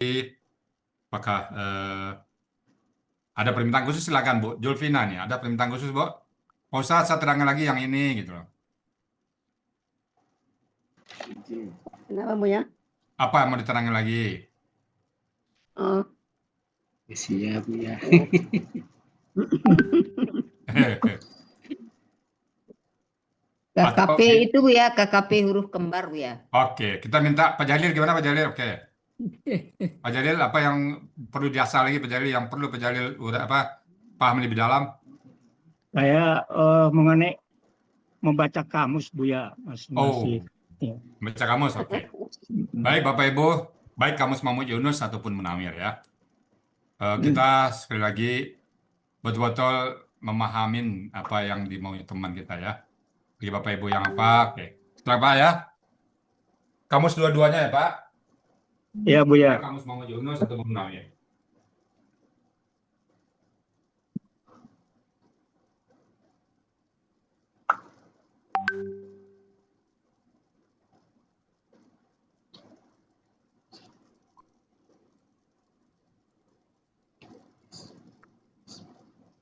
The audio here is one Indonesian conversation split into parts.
apakah ada permintaan khusus? Silakan Bu Julvina nih, ada permintaan khusus Bu? Mau saya terangkan lagi yang ini gitu loh. Kenapa Bu ya? Apa yang mau diterangkan lagi? Oh, Siap ya. Atau, KKP itu Bu ya, KKP huruf kembar Bu ya. oke, kita minta Pak Jalil gimana Pak Jalil? Oke, Pak Jalil apa yang perlu diasah lagi Pak Jalil? Yang perlu Pak Jalil udah apa paham lebih dalam? Saya mengenai membaca kamus Bu ya, masih. Ya. Baca kamus, oke. Baik Bapak Ibu, baik kamus Mahmud Yunus ataupun Munawir ya. Kita sekali lagi betul-betul memahamin apa yang dimauin teman kita ya. Bagi Bapak Ibu yang apa, oke. Setelah Pak ya, kamus dua-duanya ya Pak. Ya Bu ya. Kamus Mahmud Yunus ataupun Munawir.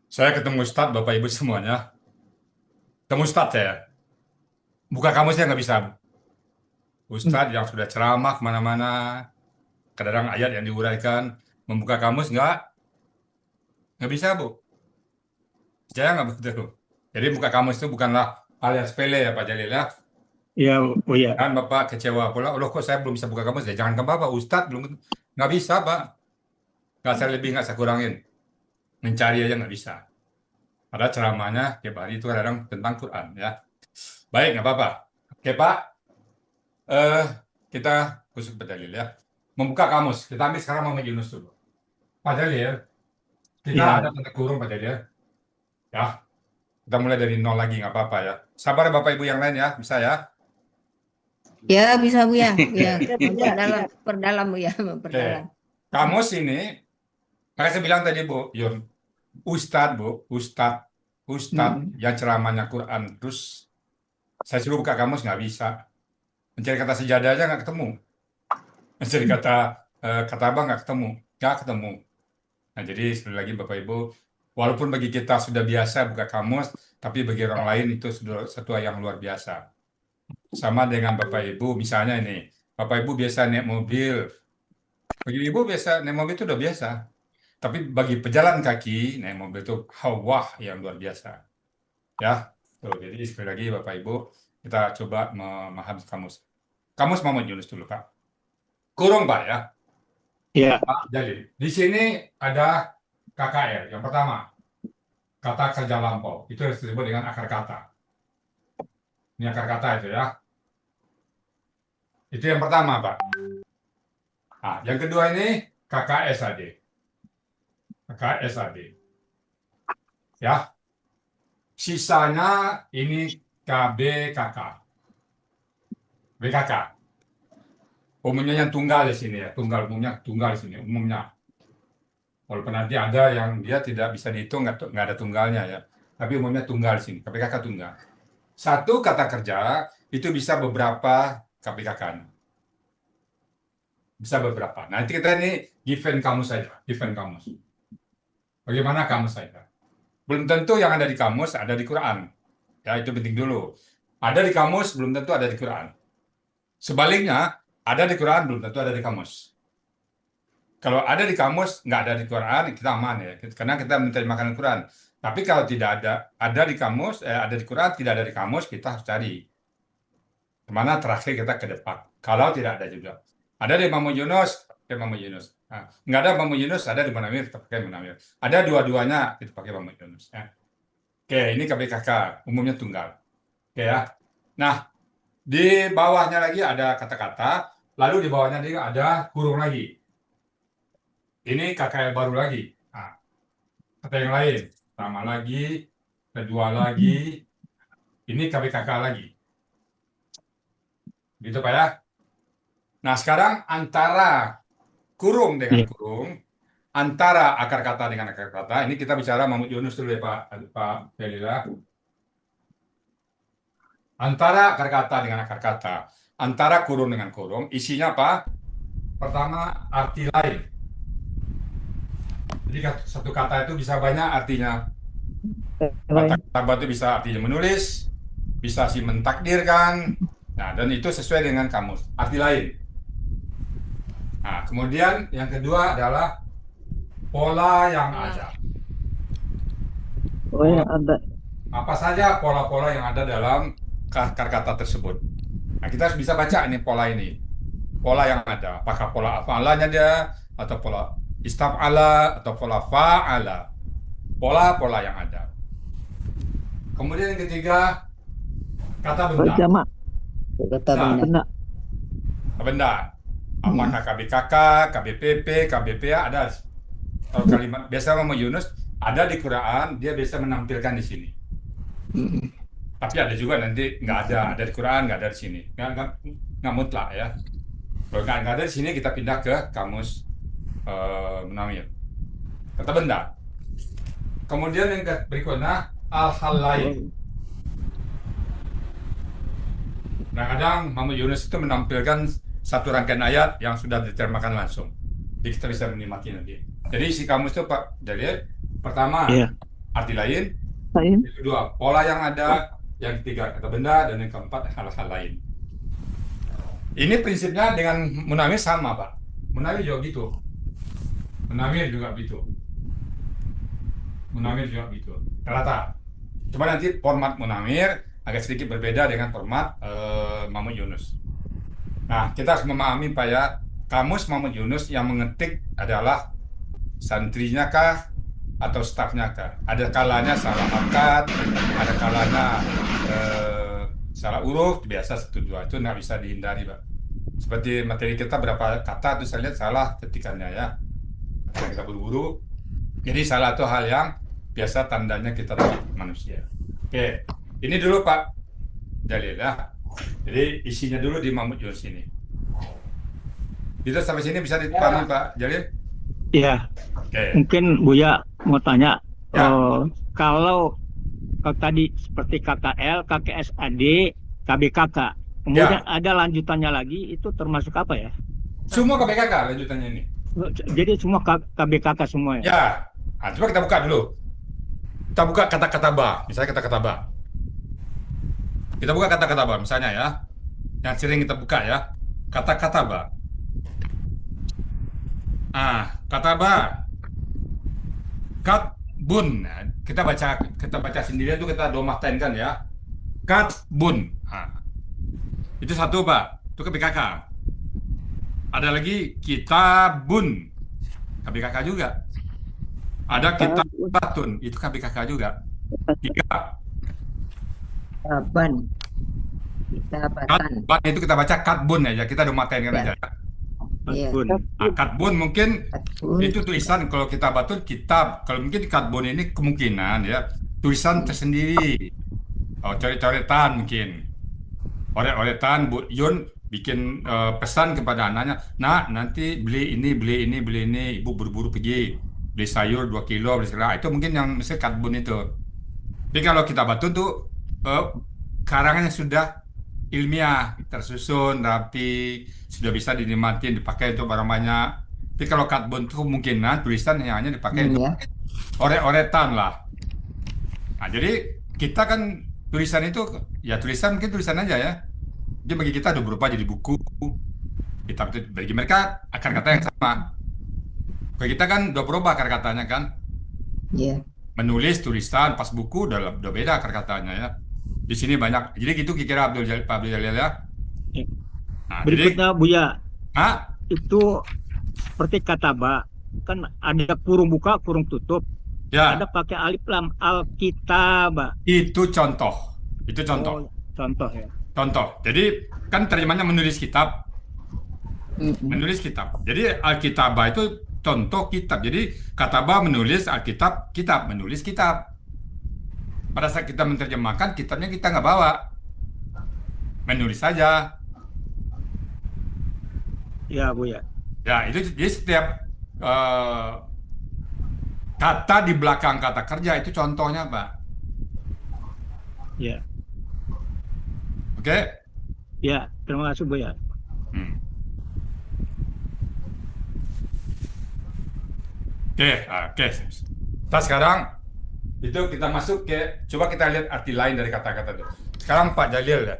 Saya ketemu Ustadz, Bapak Ibu semuanya. Ketemu Ustadz saya. Buka kamusnya nggak bisa. Ustadz yang sudah ceramah kemana-mana, kadang-kadang ayat yang diuraikan, membuka kamus nggak bisa Bu. Percaya nggak betul? Jadi buka kamus itu bukanlah hal yang sepele ya Pak Jalil ya. Ya Bu ya. Dan Bapak kecewa pula, loh kok saya belum bisa buka kamus ya? Jangan ke Bapak, Ustadz belum, nggak bisa Pak. Nggak saya lebih, nggak saya kurangin. Mencari aja nggak bisa. Ada ceramahnya tiap hari itu kadang tentang Quran ya. Baik, nggak apa-apa. Oke Pak, kita khusus Pak Jalil ya. Membuka kamus, kita ambil sekarang Muhammad Yunus dulu. Pak Jalil, kita Ya. ada tanda kurung Pak Jalil. Ya, kita mulai dari nol lagi nggak apa-apa ya. Sabar Bapak Ibu yang lain ya, bisa ya. Ya bisa Bu ya, ya. Iya. Perdalam Bu ya, memperdalam. Kamus ini, makanya saya bilang tadi Bu Yun, Ustadz Bu, Ustadz yang ceramahnya Quran, terus saya suruh buka kamus nggak bisa. Mencari kata sejadah aja nggak ketemu. Mencari kata abang nggak ketemu. Nah jadi sekali lagi Bapak Ibu, walaupun bagi kita sudah biasa buka kamus, tapi bagi orang lain itu sudah sesuatu yang luar biasa. Sama dengan Bapak Ibu, misalnya ini, Bapak Ibu biasa naik mobil, bagi Ibu biasa naik mobil itu udah biasa. Tapi bagi pejalan kaki, naik mobil itu hawah yang luar biasa. Ya, tuh, jadi sekali lagi Bapak Ibu, kita coba memahami kamus. Kamus Muhammad Yunus dulu Pak. Kurung Pak ya. Ya. Pak Jalil. Di sini ada KKR. Yang pertama, kata kerja lampau. Itu disebut dengan akar kata. Ini akar kata itu ya. Itu yang pertama Pak. Nah, yang kedua ini KKSAD. KKSAD. Ya. Sisanya ini KBKK. BKK. Umumnya yang tunggal di sini ya. Umumnya tunggal di sini. Umumnya. Walaupun nanti ada yang dia tidak bisa dihitung, nggak ada tunggalnya ya. Tapi umumnya tunggal di sini. KPKK tunggal. Satu kata kerja itu bisa beberapa KPKK. Bisa beberapa. Nanti kita ini given kamus saja. Given kamus. Bagaimana kamus saja? Belum tentu yang ada di kamus ada di Quran. Ya, itu penting dulu. Ada di kamus, belum tentu ada di Quran. Sebaliknya, ada di Quran, belum tentu ada di kamus. Kalau ada di kamus, nggak ada di Quran, kita aman ya. Karena kita menerjemahkan Quran. Tapi kalau tidak ada di kamus, ada di Quran, tidak ada di kamus, kita harus cari. Kemana terakhir kita ke depan. Kalau tidak ada juga. Ada di Mahmud Yunus, pakai Mahmud Yunus. Nah, nggak ada Mahmud Yunus, ada di Munawir, kita pakai Munawir. Ada dua-duanya, kita pakai Mahmud Yunus. Ya. Oke, ini KPKK, umumnya tunggal. Oke ya. Nah, di bawahnya lagi ada kata-kata, lalu di bawahnya lagi ada kurung lagi. Ini KKL baru lagi. Nah, kata yang lain, pertama lagi, kedua lagi, ini KPKK lagi. Gitu Pak ya. Nah, sekarang antara kurung dengan kurung, antara akar kata dengan akar kata, ini kita bicara Mahmud Yunus dulu ya Pak Belila. Antara akar kata dengan akar kata, antara kurung dengan kurung, isinya apa? pertama arti lain. Jadi satu kata itu bisa banyak artinya. Kata kataba itu bisa artinya menulis, bisa sih mentakdirkan. Nah, dan itu sesuai dengan kamus. Arti lain. Nah, kemudian yang kedua adalah pola yang ada. Oh ya, ada. Apa saja pola-pola yang ada dalam kata tersebut. Nah, kita harus bisa baca ini pola ini. Pola yang ada. Apakah pola af'alanya dia, atau pola istaf'ala, atau pola fa'ala. Pola-pola yang ada. Kemudian yang ketiga, kata benda. Jamak. Kata Nah, benda. Benda. Apakah KBKK, KBPP, KBPA ada. Kalau kalimat biasa Muhammad Yunus ada di Quran, dia bisa menampilkan di sini. Tapi ada juga nanti nggak ada di Quran, nggak ada di sini. Nggak mutlak ya. Kalau nggak ada di sini, kita pindah ke kamus Munawir. Kata benda. Kemudian yang berikutnya al-hal lain. Kadang-kadang Muhammad Yunus itu menampilkan satu rangkaian ayat yang sudah diterjemahkan langsung. Jadi kita bisa menikmati nanti. Jadi isi kamus itu Pak Jalil, pertama Iya. arti lain, Lain. yang kedua pola yang ada, yang ketiga kata benda, dan yang keempat hal-hal lain. Ini prinsipnya dengan Munawir sama Pak. Munawir juga gitu. Munawir juga gitu. Munawir juga gitu. Rata. Cuma nanti format Munawir agak sedikit berbeda dengan format Muhammad Yunus. Nah, kita harus memahami Pak ya, kamus Muhammad Yunus yang mengetik adalah santrinya kah atau stafnya kah? Ada kalanya salah akad, ada kalanya salah huruf, biasa 1-2 itu nggak bisa dihindari Pak. Seperti materi kita berapa kata itu saya lihat salah ketikannya ya. Karena kita buru-buru. Jadi salah itu hal yang biasa tandanya kita sebagai manusia. Oke, ini dulu Pak Jalil ya. Jadi isinya dulu di Muhammad Yunus ini. Itu sampai sini bisa dipahami Pak Jalil? Iya. Oke. Mungkin Buya mau tanya, Ya. kalau tadi seperti KKL, KKSAD, KBKK, kemudian ada lanjutannya lagi, itu termasuk apa ya? Semua KBKK lanjutannya ini. Jadi semua KBKK semua ya? Ya. Nah, coba kita buka dulu. Kita buka kata-kata ba. Misalnya kata-kata ba. Kita buka kata-kata ba misalnya ya. Yang sering kita buka ya. Kata-kata ba. Kata ba. Katbun. Nah, kita baca sendiri itu kita domatenkan ya. Katbun. Itu satu Pak. Itu KBKK. Ada lagi kitabun. KBKK juga. Ada kitabatun. Itu KBKK juga. 3. Kapan? Kita batan. Katban itu kita baca katbun aja. Kita domatenkan Ya. aja. Iya. Katbun. Katbun mungkin Katbun. itu tulisan, kalau kita batun kitab. Kalau mungkin di katbun ini kemungkinan ya tulisan tersendiri. Coret-coretan mungkin. Oret-oretan Bu Yun bikin pesan kepada anaknya, nak nanti beli ini, ibu buru-buru pergi beli sayur 2 kilo, beli segala. Itu mungkin yang mesti katbun itu. Tapi kalau kita batun tuh karangannya sudah ilmiah, tersusun, rapi, sudah bisa dinikmati, dipakai untuk barang banyak. Tapi kalau katbun itu kemungkinan tulisan yang hanya dipakai untuk Ya. oret-oretan lah. Nah, jadi kita kan tulisan itu, ya tulisan mungkin tulisan aja ya. Jadi bagi kita udah berubah jadi buku. Kitab itu bagi mereka akar kata yang sama. Bagi kita kan udah berubah akar katanya kan. Iya. Menulis, tulisan, pas buku udah beda akar katanya ya. Di sini banyak. Jadi gitu kira-kira Pak Abdul Jalil ya. Nah, Berikutnya Buya, jadi, itu seperti kata ba, kan ada kurung buka, kurung tutup, ya ada pakai alif lam, alkitab. itu contoh. Itu contoh. Contoh ya. Contoh. Jadi kan terjemahnya menulis kitab. Menulis kitab. Jadi Alkitabah itu contoh kitab. Jadi kataba menulis, Alkitab kitab, menulis kitab. Pada saat kita menerjemahkan kitabnya kita nggak bawa, menulis saja. Ya Buya. Ya itu jadi setiap kata di belakang kata kerja itu contohnya Pak. Ya. Oke? Ya, terima kasih Buya. Hmm. Oke. Nah, sekarang itu kita masuk ke, coba kita lihat arti lain dari kata-kata itu. Sekarang Pak Jalil ya,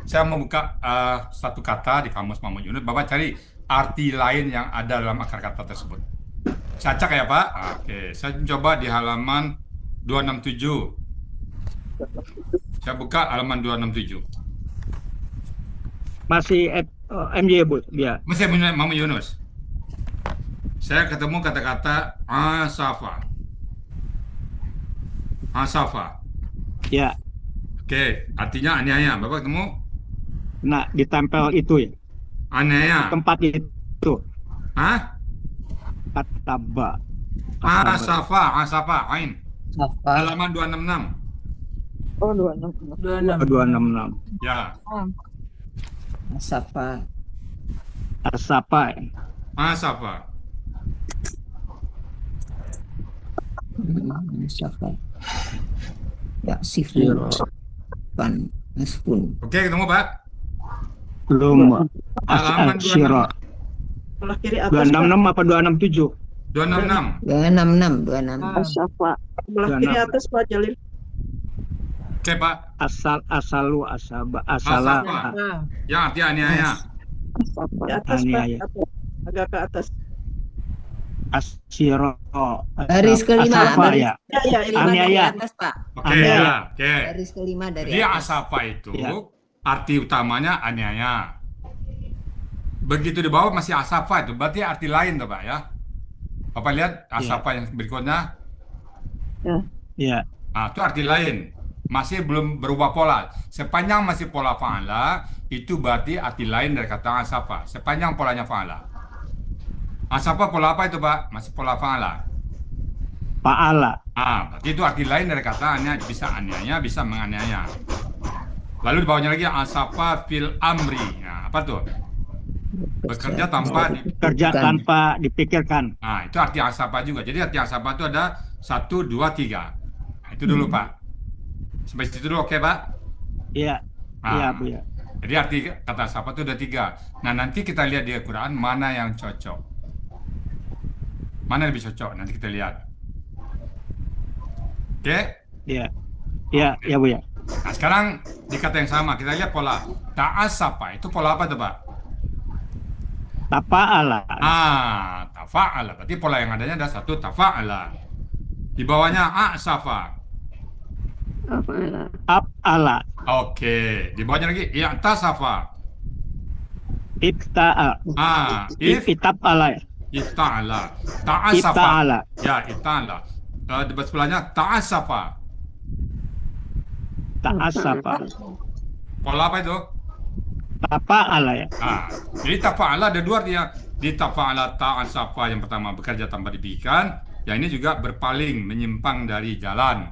saya membuka satu kata di kamus Muhammad Yunus, Bapak cari arti lain yang ada dalam akar kata tersebut. Saya cek ya Pak. Oke, saya coba di halaman 267. Saya buka halaman 267. Masih MJ Bu dia. Masih Muhammad Yunus. Saya ketemu kata-kata asafa. Asafa. Ya. Oke, artinya aniaya. Bapak ketemu? Nah, ditempel itu ya. Aniaya. Tempat itu. Hah? Kata ba. Asafa, ain. Safa. Halaman 266. Oh, 26. 266. Ya, Safa. Asapa. asafa. Safa. Ya, sifun. Pan. Aspun. Oke, ketemu Pak? Belum. Halaman Syiro. Sebelah kiri atas. 266 apa 267? 266. 266. Asyafa. Sebelah 26. kiri atas Pak Jalil. Oke Pak, Asalu asaba asala. Asafa. Yang artinya aniaya. Di atas Pak. Aniaya. Agak ke atas. Asyiro. Baris kelima, Asapa baris ya. Ya, kelima dari Aniaya. atas, Pak. Oke, Aniaya. ya, oke. Baris kelima dari Jadi atas. asafa itu Ya. arti utamanya aniaya. Begitu di bawah masih asafa itu, berarti arti lain tuh Pak ya. Bapak lihat asafa yang berikutnya. Ya. Nah, itu arti lain. Masih belum berubah pola. Sepanjang masih pola fa'ala, itu berarti arti lain dari kata asafa. Sepanjang polanya fa'ala. Asafa pola apa itu Pak? Masih pola fa'ala. Paala. Berarti itu arti lain dari kata aniaya. Bisa aniaya, bisa menganiaya. Lalu di bawahnya lagi asafa fil amri. Nah, apa tuh? Bekerja tanpa Kerja tanpa dipikirkan. Nah, itu arti asafa juga. Jadi arti asafa itu ada 1, 2, 3. Itu dulu Pak. Sampai situ dulu oke Pak? Iya. Nah, Iya, Bu ya. Jadi arti kata asafa itu ada 3. Nah, nanti kita lihat di Al-Quran mana yang cocok. Mana lebih cocok? Nanti kita lihat. Oke? Iya. Iya, ya Bu ya. Nah, sekarang di kata yang sama, kita lihat pola. Ta'asafa, itu pola apa tuh Pak? Tapa'ala. Tafa'ala. Berarti pola yang adanya ada 1 tafa'ala. Di bawahnya a'safa. Ap'ala. Oke. Di bawahnya lagi i'tasafa. Ibta'a. Itap'ala. Ifta'ala. Ta'asafa. Ibta'ala. Ya, ifta'ala. Di sebelahnya ta'asafa. Ta'asafa. Pola apa itu? Tapa'ala ya. Jadi tafa'ala ada 2 artinya. Di tafa'ala ta'asafa yang pertama bekerja tanpa dipikirkan. Yang ini juga berpaling, menyimpang dari jalan.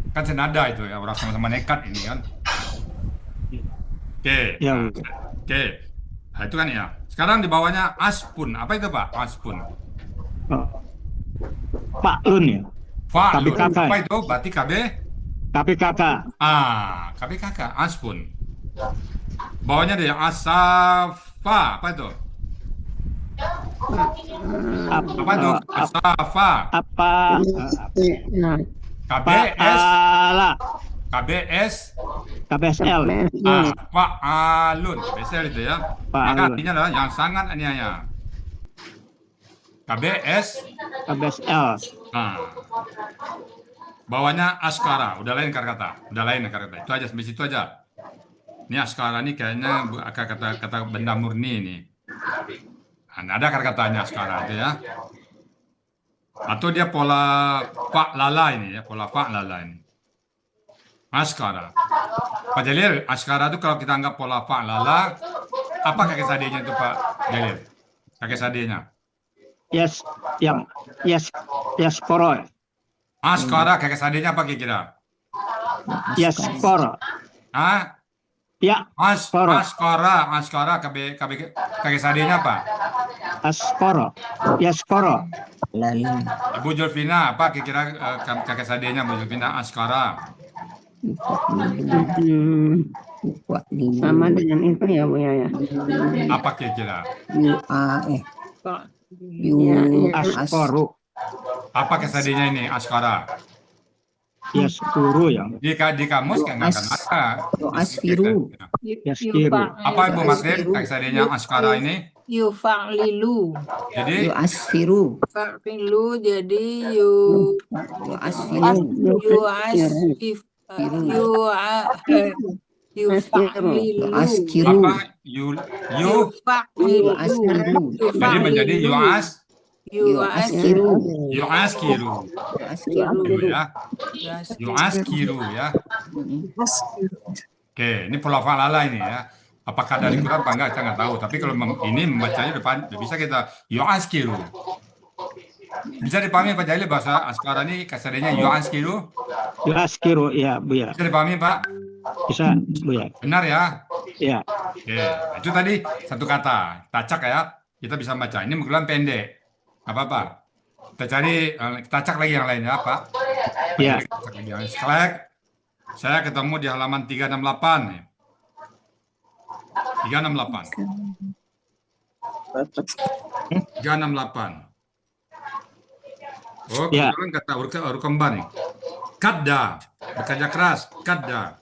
Kan senada itu ya, orang sama-sama nekat ini kan. Oke. Ya. Oke. Nah, itu kan ya. Sekarang di bawahnya aspun. Apa itu Pak? Aspun. Paklun ya. Fa'lun. KBKK. Apa itu? Berarti KB? KPKK. KBKK. Aspun. Bawahnya ada yang asafa. Apa itu? Apa itu? Asafa. Apa? KBS. Paala. KBS. KBSL. Fa'alun. KBSL itu ya. Maka Fa'alun. artinya adalah yang sangat aniaya. KBS. KBSL. Bawahnya askara. Udah lain kata-kata. Udah lain kata-kata. Itu aja, sampai situ aja. Ini askara ini kayaknya kata benda murni ini. Nah, ada kata-katanya askara itu ya. Atau dia pola fa'lala ini ya, pola fa'lala ini. Askara. Pak Jalil, askara itu kalau kita anggap pola fa'lala, apa kakek sadenya itu Pak Jalil? Kakek sadenya. Yes, koro. Askara kakek sadenya apa kira-kira? Yes, koro. Ya, koro. Askara kakek sadenya apa? Askoro. Yes, koro. Lalu. Ibu Julfina, apa kira-kira kakek sadenya Bu Julfina? Askara. Sama dengan itu ya Bu ya. Apa kira-kira? Askoru. Apa kesadinya ini askara? Ya sepuru ya. Di kamus kan nggak akan ada. Yu'asfiru. Yaskiru. Apa Ibu Martin Yu'asfiru. kesadinya askara ini? Yufa'lilu. Jadi Yu'asfiru. Fa'lilu jadi Yu'asfiru. yu'asfif yufa'lilu. Yu'askiru. apa? Yufa'lilu. Yu'askiru. Jadi menjadi Yu'askiru. yu'askiru Yu'askiru. dulu ya. Yu'askiru ya. Oke, ini pola falala ini ya. Apakah dari Quran apa enggak, kita nggak tahu. Tapi kalau ini membacanya depan, bisa kita yu'askiru. Bisa dipahami Pak Jalil bahasa askara ini kasarnya yu'askiru? Yaskiru ya Bu ya. Bisa dipahami Pak? Bisa Bu ya. Benar ya? Ya. Oke, itu tadi satu kata. Tacak ya. Kita bisa baca. Ini menggunakan pendek. Apa-apa. Kita cari, kita cak lagi yang lain ya Pak. Ya. Kita cak lagi yang lain. Sekarang saya ketemu di halaman 368 nih. 368. 368. Oh, Ya. kebetulan kata huruf kembar nih. Kadda, bekerja keras. Kadda,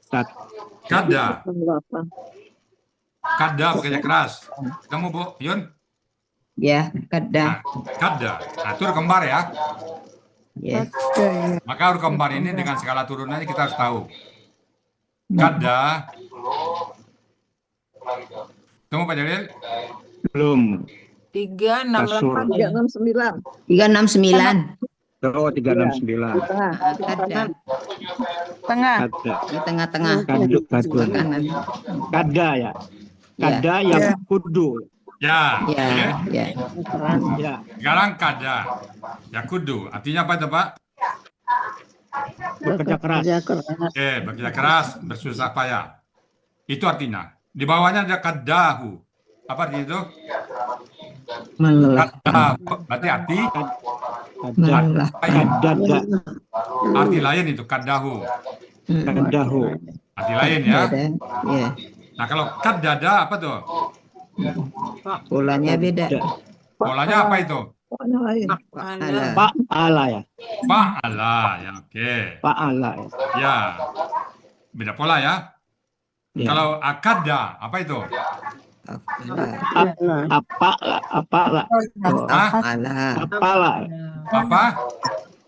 Kat- kadda, kadda bekerja keras. Kamu Bu Yun? Ya, kada. Kadda. Nah, itu huruf kembar ya. Ya. Maka huruf kembar ini dengan skala turunannya kita harus tahu. Kadda. Tunggu Pak Jalil. Belum. 368 ya. 369. Oh 369. Kada. Tengah. Kada. Di tengah-tengah. Kadun. Kadun. Kanan. Kada ya. Kada yang kudu. Ya. Ya, Oke. ya. Ya. Sekarang kada. Ya kudu. Artinya apa itu Pak? Bekerja keras. Oke, bekerja keras, bersusah payah. Itu artinya. Di bawahnya ada kadahu. Apa artinya itu? Melelahkan. Kadahu. Berarti arti Kada. Melelahkan. lain. Kadada. Arti lain itu kadahu. Kadahu. Arti lain ya. Ada. Ya. Nah kalau kadada apa tuh? Polanya beda. Polanya apa itu? Ala. Pak ala ya. Fa'ala. Ya, oke. Pak ala ya. Ya. Beda pola ya. Ya. Kalau akada, apa itu? Afala. Apa lah. Apa lah. Hah? Ala. Apa lah. Apa?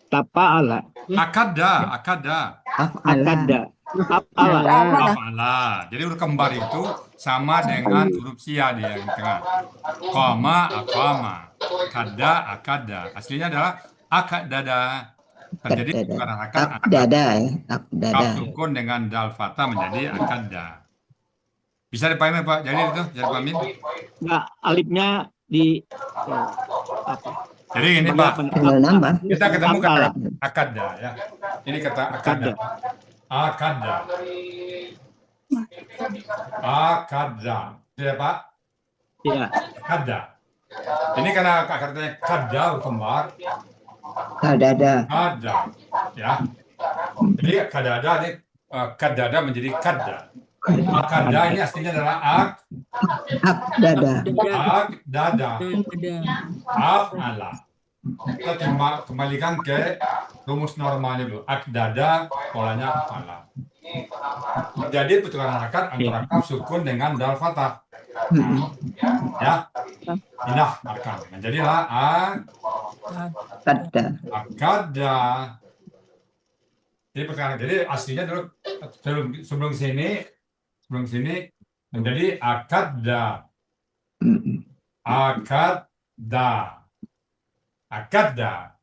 Tapa ala. Akada, akada. Afala. Akada. Apa lah. Afala. Jadi huruf kembar itu sama dengan huruf sia di yang tengah. Koma, akama. Kada, akada. Aslinya adalah akadada. Terjadi pertukaran harokat antara Akdada ya. kaf Akdada. sukun dengan dal fathah menjadi akada. Bisa dipahami Pak Jalil itu? Bisa dipahami? Nggak, alifnya di apa? Jadi ini Pak, Tinggal nambah. kita ketemu kata Akala. akada ya. Ini kata akada. Akada. Akada. Ya Pak? Ya. Akada. Ini karena akarnya kada huruf kembar. Kadada. Kada. Ya. Jadi kadada ini kadada menjadi kada. Akada ini aslinya adalah Akdada. akdada. Af'ala. Kita kembalikan ke rumus normalnya dulu. Akdada, polanya af'ala. Jadi pertukaran harokat antara kaf sukun dengan dal fathah. Ya. Indah akan menjadilah Kada. akada. Jadi pertukaran. Jadi aslinya dulu sebelum sini menjadi akada. Akada. Akada.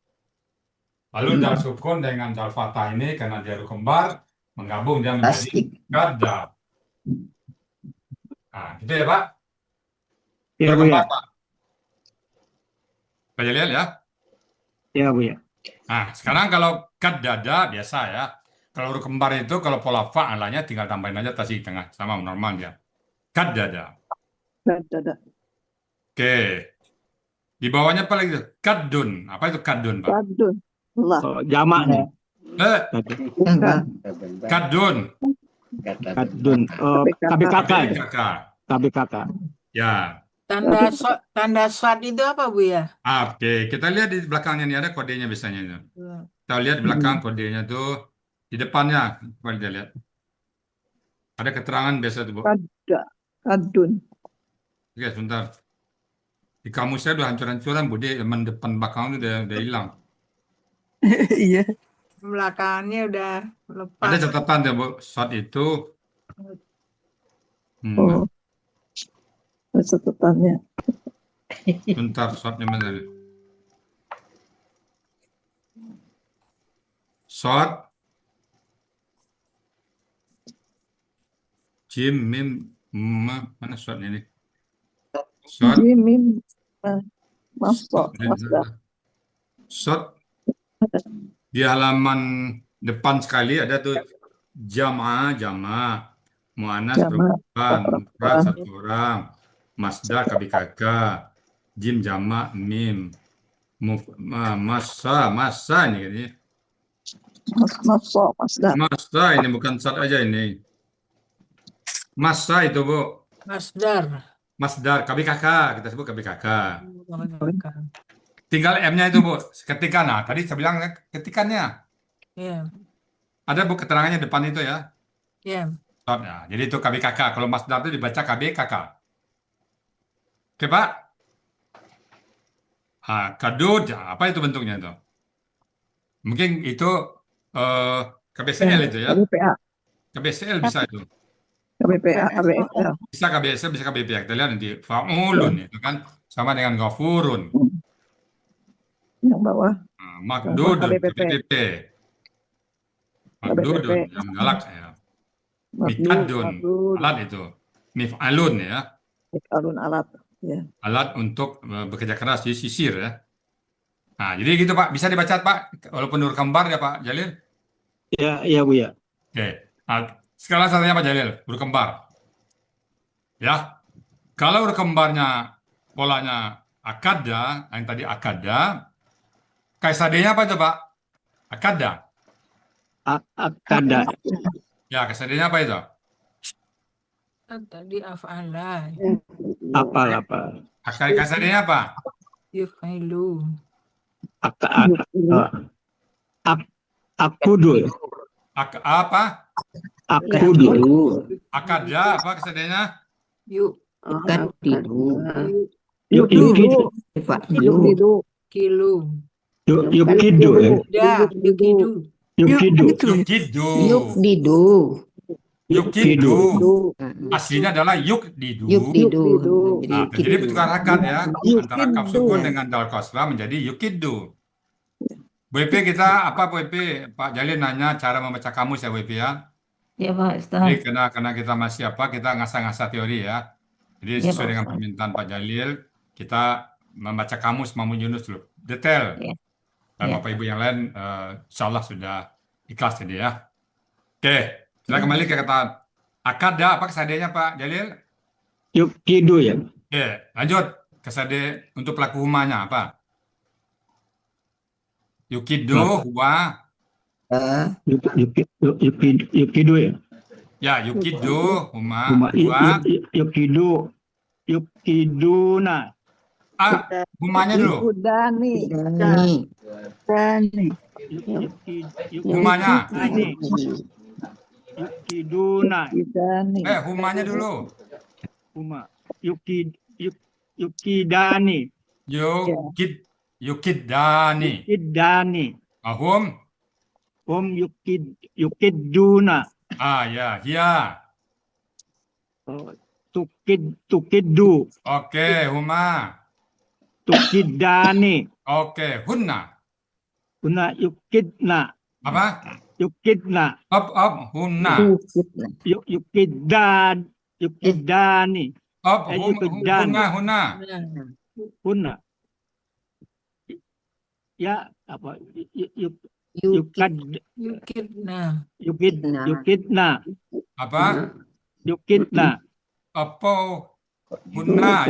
Lalu dal sukun dengan dal fathah ini karena dia huruf kembar menggabung dia menjadi Plastik. kada. Nah, gitu ya Pak. Ya Huruf Bu ya. kembar Pak. Pak Jalil ya. Ya Bu ya. Nah, sekarang kalau kadada biasa ya. Kalau huruf kembar itu kalau pola fa'alanya tinggal tambahin aja tasih tengah sama normal ya. Kadada. Oke. Di bawahnya apa lagi? Kadun. Apa itu kadun, Pak? Oh, jamak nih. Enggak. Kadun. Kadun. Oh, KBKK ya. Kakak. KBKK. Ya. Tanda short itu apa, Bu ya? Oke, kita lihat di belakangnya nih ada kodenya biasanya itu. Kita lihat di belakang kodenya tuh di depannya, coba kita lihat. Ada keterangan biasa tuh, Bu. Kadun. Oke, sebentar. Di kamusnya udah hancur-hancuran, Bu. Di depan belakang itu udah hilang. Iya. Belakangnya udah lepas. Ada catatan ya, Bu. Short itu. Oh, catatannya. Bentar, shortnya mana? Short. Jim, Mim, mana shortnya nih? Short. Jimim. Masuk. Masuk. Short. Di halaman depan sekali ada tuh jama, muannas Jama, perempuan, mufrad perempuan. satu orang, masdar KBKK, jim jama, mim, masa ini kayaknya. Masuk. Masuk. Masa ini bukan short aja ini. Masa itu, Bu. Masdar KBKK, kita sebut KBKK. Tinggal M-nya itu, Bu. Ketika, nah tadi saya bilang ketikannya. Iya, Ada, Bu, keterangannya depan itu ya. iya. Shortnya. Jadi itu KBKK. Kalau masdar itu dibaca KBKK. Oke, Pak? Kadud, apa itu bentuknya itu? Mungkin itu KBCL itu ya. KBPA. KBCL bisa itu. KBPA. KBPA. Bisa KBCL, bisa KBPA. Kita lihat nanti. Fa'ulun itu kan sama dengan ghafurun. Yang bawah. Makdudun, KBPP. KBPP. Makdudun, yang galak ya. Mikadun, alat itu. Mif'alun ya. Alun alat. Ya. Alat untuk bekerja keras, jadi sisir ya. Nah, jadi gitu Pak. Bisa dibaca Pak, walaupun huruf kembar ya Pak Jalil. Ya, Bu ya. Oke. Nah, sekarang satunya Pak Jalil, huruf kembar. Ya. Kalau huruf kembarnya polanya akada, yang tadi akada, KSAD-nya apa itu Pak? Akada. Akada. Ya, KSAD-nya apa itu? Tadi af'ala, Apa? KSAD-nya apa? yuf'ilu. Akudu. Apa? Akudu. Akada, apa KSAD-nya? Kadidu. Yukidu. Yukidu. Kilu. Yukidu. Yukidu. Yukidu. Yukidu. Yukdidu. Yukidu. Aslinya adalah yukdidu. Yukdidu. Nah, jadi bentukan harokat ya antara kaf Yukidu. sukun dengan dal kasrah menjadi yukidu. WP kita apa WP? Pak Jalil nanya cara membaca kamus ya WP ya. Ya Pak Ustaz. Jadi karena kita masih kita ngasah-ngasah teori ya. Jadi Ya, sesuai Pak dengan Ustaz. permintaan Pak Jalil, kita membaca kamus Mamun Yunus dulu detail. Ya. Dan Ya. Bapak Ibu yang lain insya Allah sudah ikhlas jadi ya. Oke, kita kembali ke kata akada, apa kesadenya Pak Jalil? Yukidu ya. Oke, lanjut. Kesade untuk pelaku humanya apa? Yukido, huwa. Yukidu ya. Ya, yukido, huma, Cuma huwa. Yukiduna. Humanya dulu. Udani. Dani. Humanya. Yukiduna. Udani. Humanya dulu. Uma. Yukidani. Yukidani. Yukidani. Hum. Yukiduna. Ya, hiya. Tukidu. Oke, huma. Tukidani. Oke, hunna. Una yukidna. Apa? Yukidna. Hunna. Yukidani. Hunna. Hunna. Ya, apa? Yukidna. Apa? Yukidna. Apa? Hunna,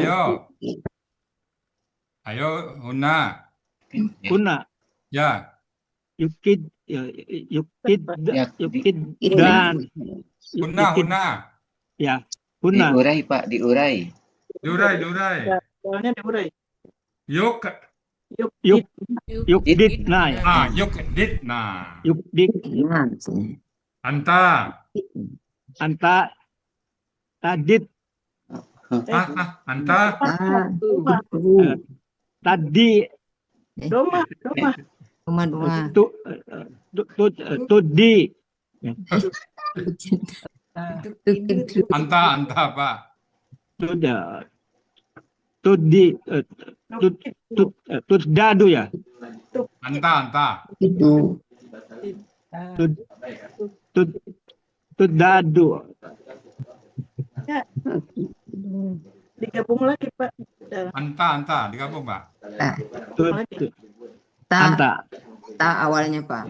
ayo, hunna. Hunna. Ya. Yukiddan. Hunna. Ya, hunna. Diurai, Pak, diurai. Durai, durai. Soalnya diurai. Yuk, Yuk, Yuk. yuk dik nah ya. yuk, dit. Nah, Yuk dik Nah, anta. anta tadit Anta. eh, tadi Roma. Cuma dua. tu tudi Anta, Pak. tuda tudi tudadu ya. Anta. Itu. Tudadu. Digabung lagi, Pak. Anta. Digabung, Pak. Ta, Anta. ta awalnya Pak.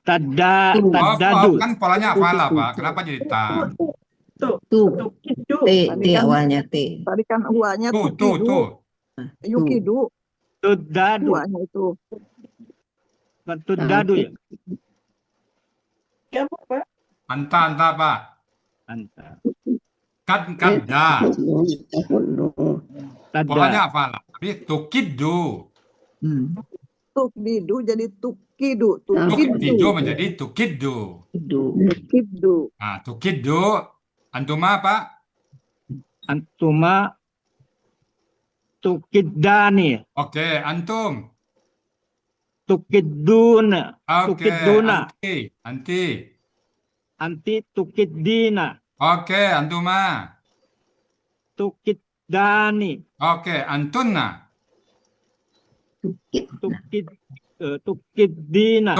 Tadadu. Kan polanya hafala, Pak. Kenapa jadi ta? Tu. T, T awalnya T. Tadi kan uanya Tuh. Yukidu. Tudadu. Uanya itu. Kan tudadu ya. Gabung, Pak. Anta, Pak. Anta. Kadda. Polanya Tada. hafala. Tapi tukidu. Tukdidu jadi tukidu. Tukidu menjadi tukidu. Itu. Tukidu. Nah, tukidu. Antuma, Pak. Antuma tukidani. Oke, antum. Tukiduna. Oke, Tukiduna. anti. Anti tukidina. Oke, antuma. Tukidani. Oke, antunna. Tukidina. Tukidna.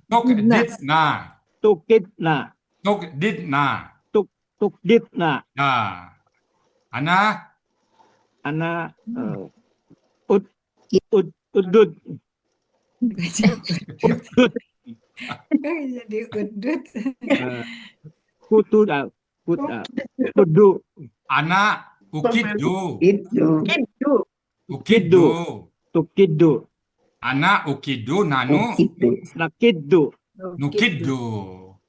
Tukditna. Tukidna. Tukditna. Tukditna. Nah. Ana. Udud. Jadi udut. Kudu. Ana. Ukidu. Itu. Kidu. Ukidu. Tukidu. Ana ukidu nanu Itu. Nakidu. nukidu.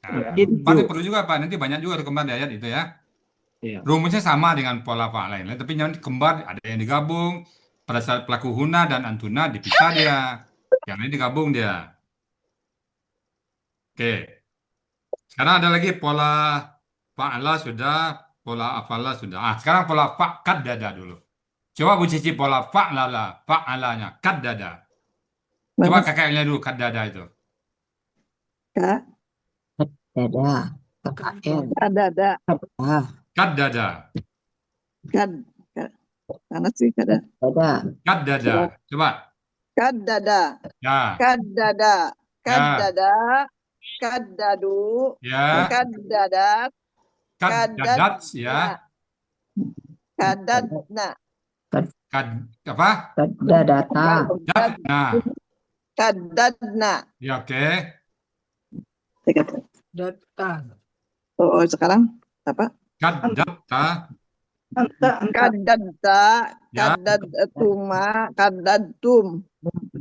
Nah, Nukidu. pasti perlu juga Pak. Nanti banyak juga kembar di ayat itu ya. Iya. Rumusnya sama dengan pola Pak lain. Tapi yang kembar ada yang digabung. Pada saat pelaku huna dan antuna dipisah dia. Yang ini digabung dia. Oke. Sekarang ada lagi pola fa'ala sudah, pola afala sudah. Sekarang pola fa'kad dada dulu. Coba Bu Cici pola fa'lala, fa'alanya, kad dada. Coba kakaknya dulu kad dada itu. Kak. Dada. KKL. Kadada. Ah, Kad dada. Karena sih kada. dada. Kad dada. Coba. Kadada. Ya. Kadada. Kadada. Kadadu. Ya. Kadadat. Kad dadat ya. Kadadna. Kad apa? Data. Dadna. Kadadna. Ya oke. Datang. Oh, sekarang apa? Kad datta. Kadadta. Ya. Kadadatuma. Kadatum.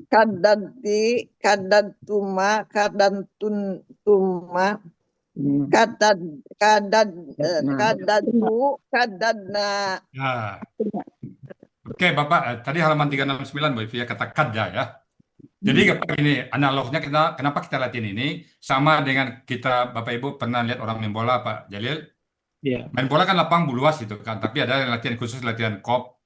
Kadadti. Kadatuma. Kadantuma. Kadadu. Kadadna. Ya. Oke, Bapak, tadi halaman 369 Bu Ivi ya, kata kadda ya. Jadi ini analognya kenapa kita latihan ini sama dengan kita Bapak Ibu pernah lihat orang main bola Pak Jalil. Iya. Main bola kan lapang luas gitu kan, tapi ada yang latihan khusus latihan kop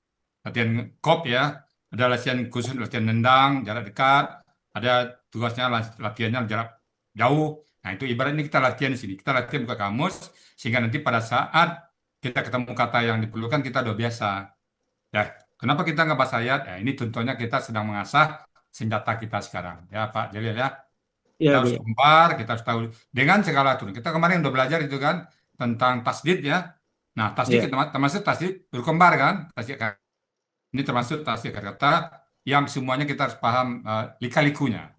ya, ada latihan khusus latihan nendang jarak dekat, ada tugasnya latihannya jarak jauh. Nah itu ibarat ini kita latihan di sini, kita latihan buka kamus sehingga nanti pada saat kita ketemu kata yang diperlukan kita udah biasa. Ya, kenapa kita nggak bahas ayat? Ya, ini contohnya kita sedang mengasah senjata kita sekarang, ya Pak Jalil ya. Kita Iya, harus iya. kembar, kita harus tahu dengan segala aturan. Kita kemarin udah belajar itu kan tentang tasdid ya. Nah, tasdid termasuk tasdid berkembar kan? Tasdid ini termasuk tasdid kata-kata yang semuanya kita harus paham lika-likunya.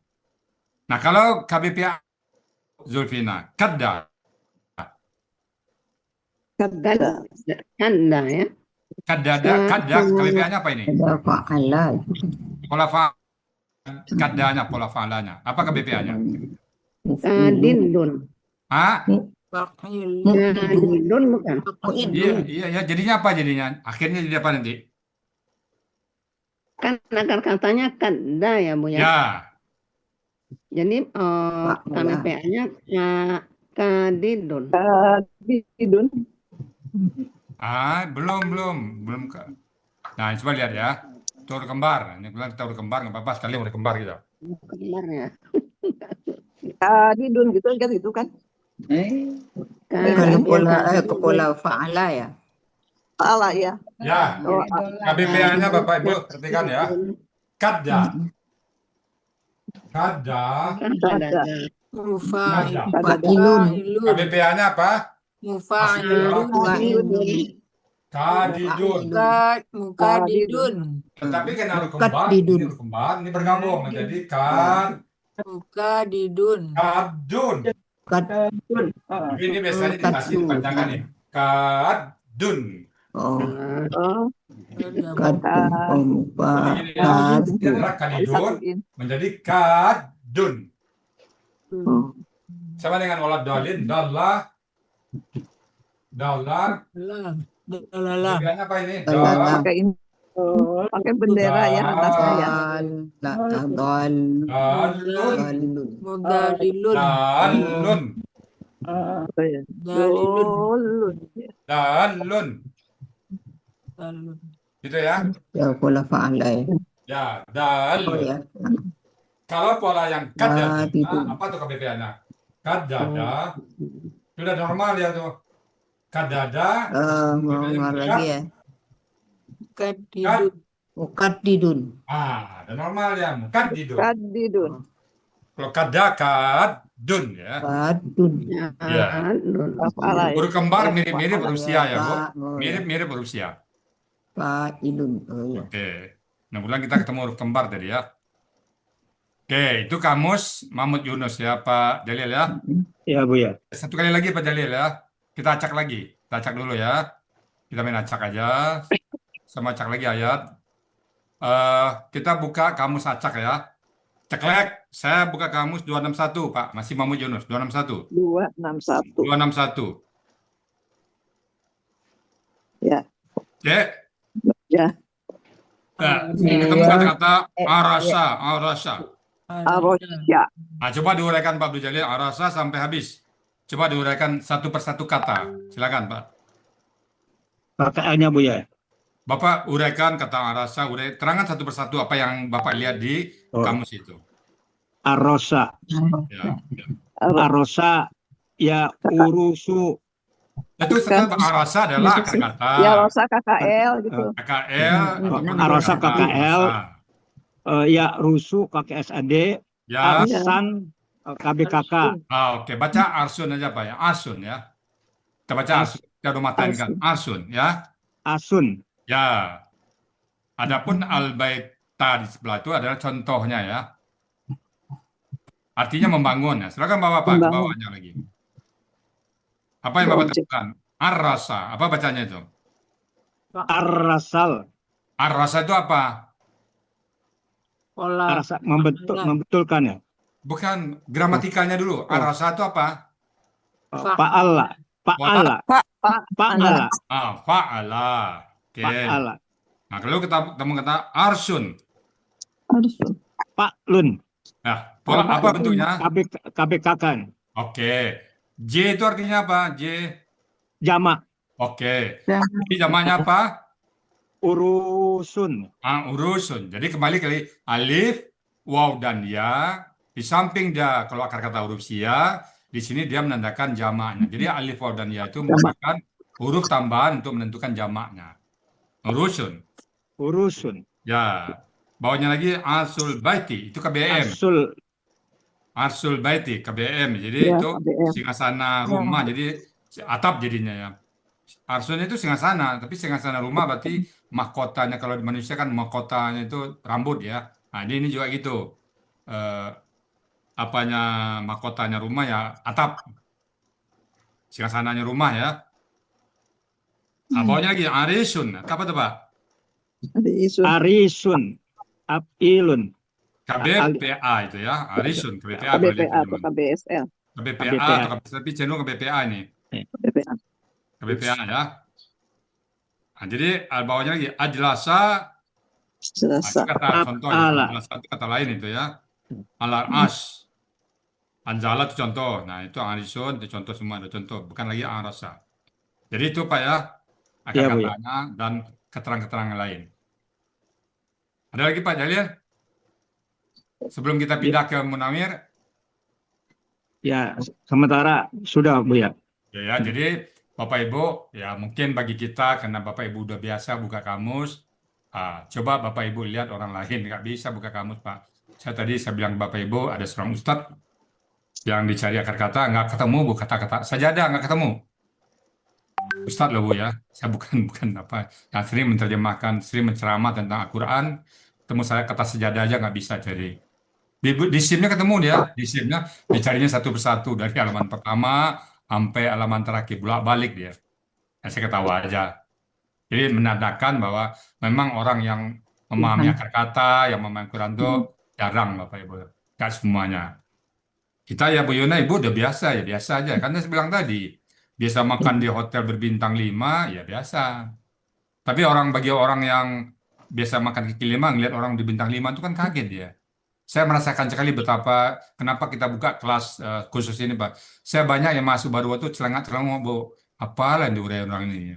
Nah, kalau KBPA Zulfina, kadda. Kanda ya. Kadda KBPA-nya apa ini? Dada fa'ala. Pola kaddanya, pola fa'alanya. Apa KBPA-nya? Dindun. Ah, Kadidun bukan? Iya, iya, ya. Jadinya apa jadinya? Akhirnya jadi apa nanti? Kan akar katanya kada ya Bu ya. Ya, Jadi Fa'ala. KBPA-nya kadidun. Kadidun. belum. Nah, coba lihat ya. Itu huruf kembar. Ini bilang kita huruf kembar, nggak apa-apa. Sekali huruf kembar gitu. Kembar ya. Kadidun gitu kan? Kalau Kadidun. kepala fa'ala ya. Salah ya. Ya, Oh, KBPA-nya Bapak Ibu perhatikan ya. Kada, kada, Kada. kada. Fa'ilun. KBPA-nya apa? Mufa'ilun. Kadidun. Mukadidun. Tetapi kan huruf Kad kembar, didun. ini huruf kembar, ini bergabung menjadi Mukadidun. kadun. Kad Tapi ini biasanya Kadun. dikasih dipanjangkan nih. Kadun. oh oh, kadun Jadi ini ya, ini kadun. adalah kadidun disatuin. menjadi kadun. Oh. Sama dengan walad dalin, dalah, dalar. Dalalah. KBPA-nya apa ini? Dalalah. Pakai ini. Pakai bendera ya atasnya ya. Dalun, Dalun. Mudalilun. dalun, Oh, ya. Dalilun. Dolun. dalun. Dalilun. Gitu ya. Ya pola fa'ala ya. Ya, Oh dalun. ya. Kalau pola yang kadada, Kadidun. apa tuh KBPA-nya? Kadada, sudah normal ya tuh. Kadada, Ngomong lagi ya. Kadidun. Kadidun. ada normal ya. Kadidun. Kadidun. Kalau kadun ya. Kadun. Ya. Kadidun. Salah ya. Huruf kembar mirip-mirip berusia ya, Bu. Oh, ya. Mirip-mirip berusia. Fa'ilun. Oh ya. Oke. Nah, kemudian kita ketemu huruf kembar tadi ya. Oke, itu kamus Mahmud Yunus ya, Pak Jalil ya. Ya Bu ya. Satu kali lagi Pak Jalil ya. Kita acak lagi. Kita acak dulu ya. Kita main acak aja. Sama acak lagi ayat. Kita buka kamus acak ya. Ceklek, saya buka kamus 261, Pak. Masih Mahmud Yunus, 261. 261. 261. Ya. Oke. Ya. Nah, ketemu kata-kata arasa. Arosya. Nah, coba diuraikan Pak Abdul Jalil, arasa sampai habis. Coba diuraikan satu persatu kata. Silakan, Pak. KKL-nya Bu ya. Bapak uraikan kata arasa, terangkan satu persatu apa yang Bapak lihat di kamus itu. Arosa. Ya. Arosa ya urusu. Itu setelah arasa adalah akar kata. Ya, Rosa KKL gitu. KKL ataupun Arasa akar kata KKL. arasa. Ya rusu KKSAD. Ya. Arsan KBKK. Oke, baca arsun aja Pak ya. Arsun ya. Kita baca arsun. Kita udah matain kan. Arsun ya. Asun. Ya. Adapun al-baita di sebelah itu adalah contohnya ya. Artinya membangun ya. Silakan bawa Pak ke bawahnya lagi. Apa yang Bapak temukan? Ar-rasa. Apa bacanya itu? Arasal. Ar-rasa itu apa? Pola. Arasa membetulkan ya. Bukan gramatikanya dulu. Ar-rasa itu apa? Fa'ala. Fa'ala. Fa'ala. Fa'ala. Oke. Fa'ala. Nah, kalau kita ketemu kata arsun. Arsun. Fa'lun. Nah, pola apa bentuknya? KBKK. Oke. J itu artinya apa? J. Jamak. Oke. Jadi jamaknya apa? Urusun. Urusun. Jadi kembali ke alif, waw dan ya. Di samping dia kalau akar kata huruf sia, di sini dia menandakan jamaknya. Jadi alif, waw dan ya itu merupakan huruf tambahan untuk menentukan jamaknya. Urusun. Urusun. Ya. Bawahnya lagi asul baiti, itu KBM. Arsul baiti, KBM. Jadi Ya, itu KBM. singgasana rumah, jadi atap jadinya ya. Arsun itu singgasana, tapi singgasana rumah berarti mahkotanya, kalau di manusia kan mahkotanya itu rambut ya. Nah, ini juga gitu. Apanya mahkotanya rumah ya atap. Singgasananya rumah ya. Nah, bawahnya lagi arisun. Apa tuh Pak? Arisun. Ab'ilun. KBPA itu ya, arisun, KBPA. KBPA atau KBSL. KBPA, KBPA. tapi cenderung ke BPA ini. BPA. Ke BPA ya. Nah, jadi bawahnya lagi ajlasa. Nah, itu Selasa. kata contoh ya. Ala. Ajlasa itu kata lain itu ya. Al-ash. Anjala itu contoh. Nah, itu arisun itu contoh, semua ada contoh, bukan lagi arasa. Jadi itu Pak ya, Iya, Bu, ya. kata-katanya dan keterangan-keterangan lain. Ada lagi Pak Jalil? Sebelum kita pindah ke Munawir, Ya, sementara sudah Bu ya. ya, jadi Bapak Ibu, ya mungkin bagi kita karena Bapak Ibu udah biasa buka kamus, coba Bapak Ibu lihat orang lain nggak bisa buka kamus Pak. Saya bilang Bapak Ibu ada seorang ustadz yang dicari akar kata nggak ketemu, Bu, kata-kata sajadah nggak ketemu. Ustadz loh Bu ya, saya bukan apa yang sering menerjemahkan, sering menceramah tentang Al-Quran, temu saya kata sejadah aja nggak bisa cari. Di SIM-nya ketemu dia, di SIM-nya dicarinya satu persatu dari halaman pertama sampai halaman terakhir, bolak-balik dia. Dan saya ketawa aja. Jadi menandakan bahwa memang orang yang memahami akar kata, yang memahami Quran itu jarang Bapak Ibu, nggak semuanya. Kita ya Bu Yuna, Ibu udah biasa aja. Karena saya bilang tadi, biasa makan di hotel berbintang 5, ya biasa. Tapi bagi orang yang biasa makan kaki 5, ngeliat orang di bintang 5 itu kan kaget dia. Saya merasakan sekali betapa, kenapa kita buka kelas khusus ini Pak. Saya banyak yang masuk baru waktu celengak-celengok Bu, apalah yang diuraikan orang ini.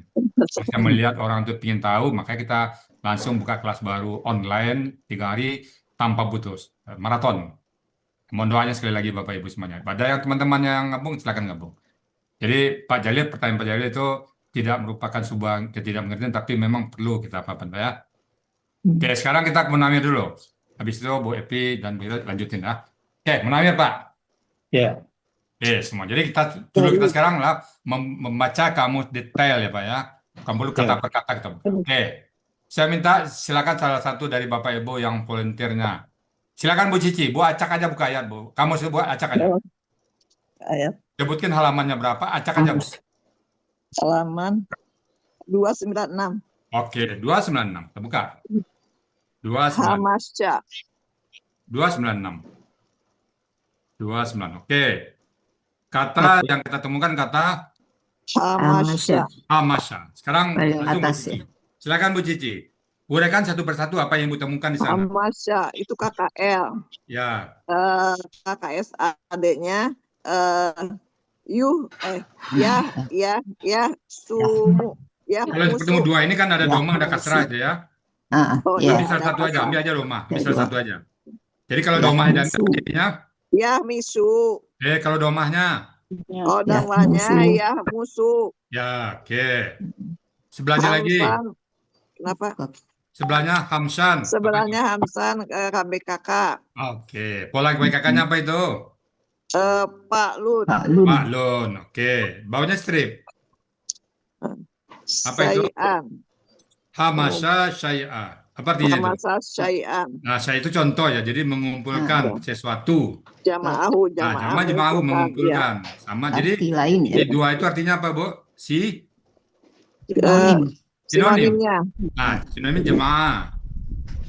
Saya melihat orang itu ingin tahu, makanya kita langsung buka kelas baru online 3 hari tanpa putus, maraton. Mohon doanya sekali lagi Bapak Ibu semuanya. Pada yang teman-teman yang gabung, silakan gabung. Jadi Pak Jalil, pertanyaan Pak Jalil itu tidak merupakan sebuah ketidakmengertian, tapi memang perlu kita pahamin Pak ya. Oke, sekarang kita ke Munawir dulu. Habis itu Bu Epi dan Bu Ira lanjutin ya. Oke, Munawir Pak. Ya. Oke, semua. Jadi kita sekarang lah membaca kamus detail ya Pak ya. Kamu perlu kata per kata kita buka. Oke. Saya minta silakan salah satu dari Bapak Ibu yang volunteernya. Silakan Bu Cici, Bu acak aja buka ayat Bu. Kamu Bu acak aja. Ayat Sebutkan halamannya berapa, acak aja Bu. halaman 296. Oke, 296. Kita buka. 296. Hamasya. 296. 29. Oke. Kata yang kita temukan kata Hamasya. Hamasya. Sekarang Paling langsung Bu atas Cici. Silakan Bu Cici. Uraikan satu persatu apa yang Bu temukan di sana. Hamasya itu KKL. Ya. KKSAD-nya sumu. Ya, Kalau yang ketemu dua ini kan ada Ya, doma, ada kasrah itu ya. Oh, ya. Ambil salah satu aja, ambil aja doma. Ambil salah dua. satu aja. Jadi kalau Ya, domah dan musuh. kasrahnya, Ya, misu. kalau domahnya, Oh, Ya, namanya musuh. ya musuh. ya, oke. Sebelahnya lagi, Hamsan. Kenapa? sebelahnya Hamsan. Sebelahnya Hamsan KBKK. Oke, pola KBKK-nya apa itu? Pak Lun. Pak Lun. Pak Lun, oke. Bawahnya strip. Apa itu? Syai'an. Hamasa syai'a. Apa artinya itu? Hamasa syai'an. Nah, saya itu contoh ya, jadi mengumpulkan sesuatu. Jama'ahu. Nah, jama'ahu mengumpulkan. Sama, jadi Arti lain ya. dua itu artinya apa, Bu? Sinonim. Sinonimnya. Nah, sinonim jamaah.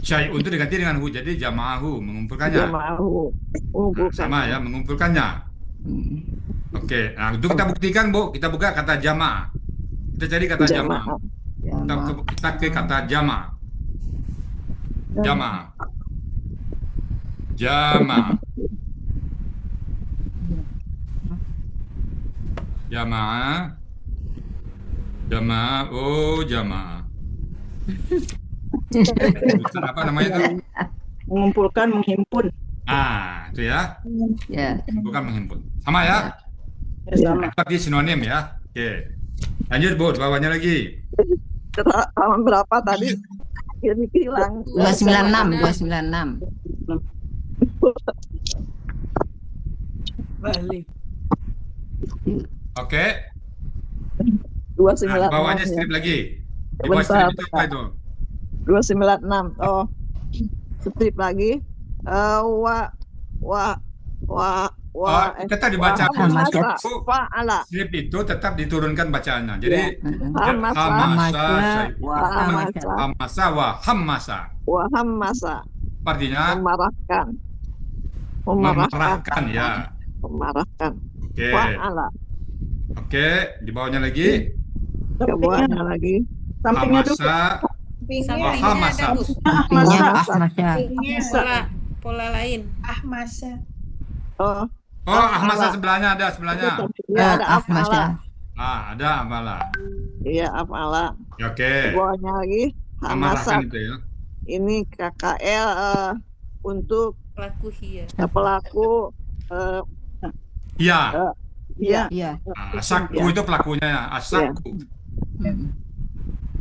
Syai'un itu diganti dengan hu, jadi jama'ahu, mengumpulkannya. Jama'ahu. Nah, sama ya, mengumpulkannya. Hmm. Oke, nah itu kita buktikan, Bu. Kita buka kata jamaah. Kita cari kata jamaah. Kita ke kata jamaah. Jamaah. Jamaah. Jamaah. Jamaah. Oh, jamaah. Apa namanya itu? Mengumpulkan, menghimpun. Ah, itu ya. Ya. Bukan menghimpun. Sama ya? Sama. Tapi sinonim ya. Oke. Lanjut, Bu. Bawahnya lagi. Halaman berapa tadi? Ini hilang. 296. Balik. Oke. 296. Nah, bawahnya ya. strip lagi. Di bawah Bentar, strip itu apa itu? 296. Oh. Strip lagi. Tetap dibaca. Hamasa. Bu. Fa'ala. Strip itu tetap diturunkan bacaannya. Jadi Hamasa. hamasa wa hammasa. Wa hammasa. Artinya Memarahkan. memarahkan ya. Memarahkan. Oke. Fa'ala. Oke, di bawahnya lagi. Ke bawahnya lagi. Sampingnya tuh Hamasa. Sampingnya Oh, ini hamasa. ada, Bu. Artinya Masa. ahmasa. Sampingnya pola lain. Ahmasa. Oh, Oh, ahmasa Af'ala. sebelahnya ada sebelahnya. Iya, ada Ahmasa. af'ala. Ada amala. Iya, af'ala. Ya, Ke oke. bawahnya lagi. Hamasa. Amarahkan itu ya. Ini KKL untuk Pelaku hia. pelaku Iya. ya. Iya. Asakku itu pelakunya ya. Asakku.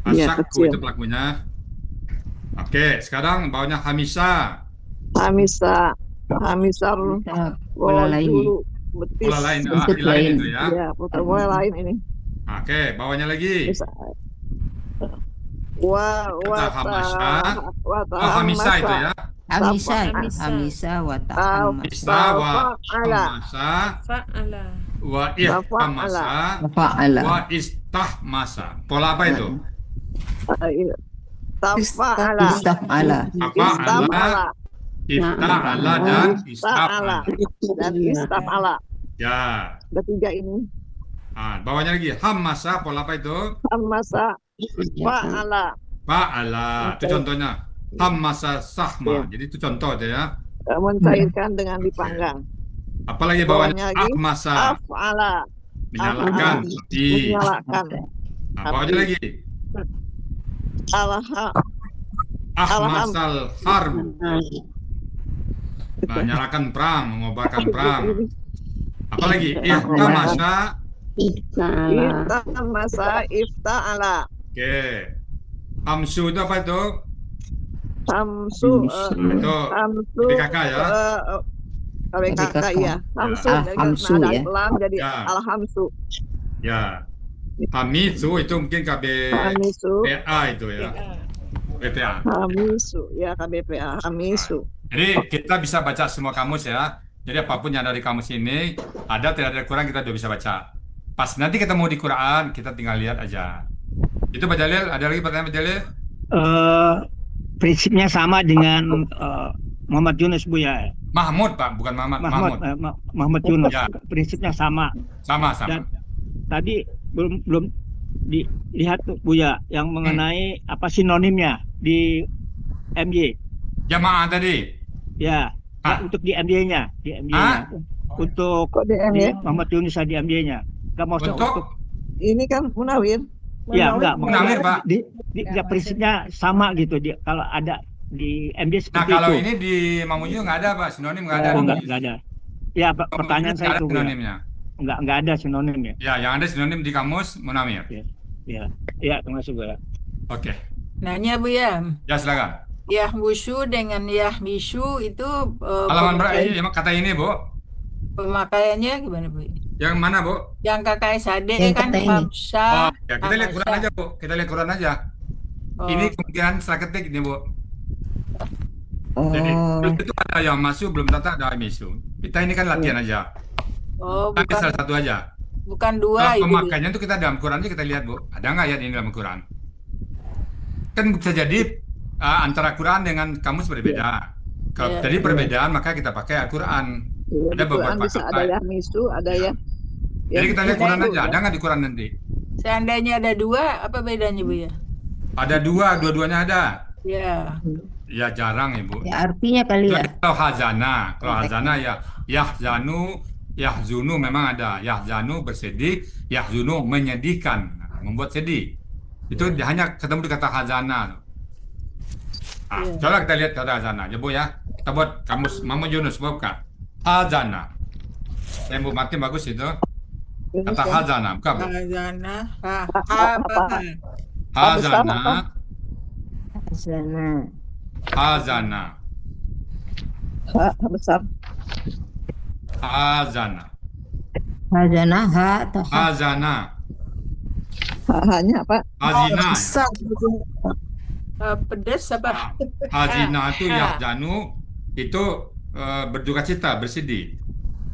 Iya, Asakku kecil. itu pelakunya. Oke, sekarang bawahnya Hamisa. Hamisa. Hamisar. Kita pola lain. dulu. Betis. Pola lain, Bentuk lain lain. itu ya. Iya, putar pola lain ini. Oke, bawahnya lagi. Bisa. Wa Kata hamasa. wa Oh, Hamisa itu ya. Hamisa. Hamisa. Hamisa wa Hamisa ta'ammasa. wa Fa'ala. hamasa Fa'ala. wa ihtamasa Fa'ala. wa istahmasa. Pola apa itu? Tafa'ala. Istaf'ala. Afa'ala, ifta'ala dan Ista'ala. istaf'ala. Dan istaf'ala. Ya. Ketiga ini. Bawahnya lagi hamasa, pola apa itu? Hamasa. Fa'ala. Fa'ala, itu contohnya. Hamasa sahma. Jadi itu contoh itu ya. Mencairkan dengan dipanggang. Apalagi bawahnya Bawahnya lagi, ahmasa, Af'ala. menyalakan. Di. Menyalakan. Bawahnya lagi Alha. ahmasal harb, menyalakan perang, mengobarkan perang. Apalagi ihtamasa. Iftamasa. Ifta'ala. Oke. Hamsu itu apa itu? Hamsu. Itu Hamsu. PKK ya. KBKK ya. Hamsu. Ah, Jadi hamsu nada ya. lam jadi Ya. alhamsu. Ya. Hamisu itu mungkin Hamisu. KBPA itu ya. BPA. Hamisu. Ya, KBPA. Hamisu. Jadi kita bisa baca semua kamus ya. Jadi apapun yang ada di kamus ini, ada tidak ada kurang kita udah bisa baca. Pas nanti ketemu di Quran, kita tinggal lihat aja. Itu Pak Jalil, ada lagi pertanyaan Pak Jalil? Prinsipnya sama dengan Muhammad Yunus, Bu ya. Mahmud Pak, bukan Muhammad. Mahmud. Muhammad Yunus. Ya. Prinsipnya sama. Sama-sama. Dan tadi belum dilihat tuh, Bu ya, yang mengenai apa sinonimnya di MY. Jamaah tadi. Ya, Ah. untuk di MY-nya, Untuk Kok DM di ya? Muhammad Yunus di MY-nya. Enggak maksudnya Untuk untuk Ini kan Munawir. ya enggak Munawir, Pak. Ya, prinsipnya sama gitu dia kalau ada di MY Nah, seperti kalau itu. ini di Mamuju nggak ada Pak, sinonim nggak ada. Oh, enggak ada. Ya, pertanyaan Nggak saya ada itu, Bu, ya. sinonimnya. Enggak ada sinonimnya. Ya, yang ada sinonim di kamus Munawir. Ya, terima kasih, Bu ya. Oke. Nanya, Bu ya. Ya, silakan. Yahwushu dengan Yahmisu itu Halaman berapa? Ini kata ini, Bu. pemakaiannya gimana, Bu? Yang mana, Bu? Yang KKSAD Yang kan kata ini. Hamsa. Oh, ya kita lihat Quran aja, Bu. Kita lihat Quran aja. Ini kemungkinan setelah ketik ini, Bu. Jadi Oh, itu ada yang masuk, belum tentu ada yang misu. Kita ini kan latihan aja. bukan Salah satu aja. bukan dua Kalau itu. pemakaiannya itu kita dalam Quran aja kita lihat, Bu. Ada nggak ayat ini dalam Quran? Kan bisa jadi antara Quran dengan kamus berbeda. Kalau Iya. jadi perbedaan maka kita pakai Al-Quran. Iya, Ada di Quran beberapa bisa kata. ada Yahmisu, ada ya. Jadi kita lihat Quran Ibu, aja. Ada nggak di Quran nanti? Seandainya ada dua, apa bedanya, Bu ya? Ada dua-duanya ada. Ya. Ya jarang, Ibu. ya artinya kali ya. Kalau hazana ya yahzunu memang ada. Yahzanu bersedih, yahzunu menyedihkan, membuat sedih. Itu hanya ketemu di kata hazana. Coba kita lihat kata hazana, ya Bu ya. Kita buat kamus Muhammad Yunus buka. Hazana. Yang Bu Martin bagus itu. Kata hazana, buka Bu. Hazana. Hazana, Sana. hazana, Ha besar. hazana, Hazana ha atau ha? hazana, Hanya apa? hazina. Pedas apa? Hazina itu yahzanu itu berduka cita, bersedih.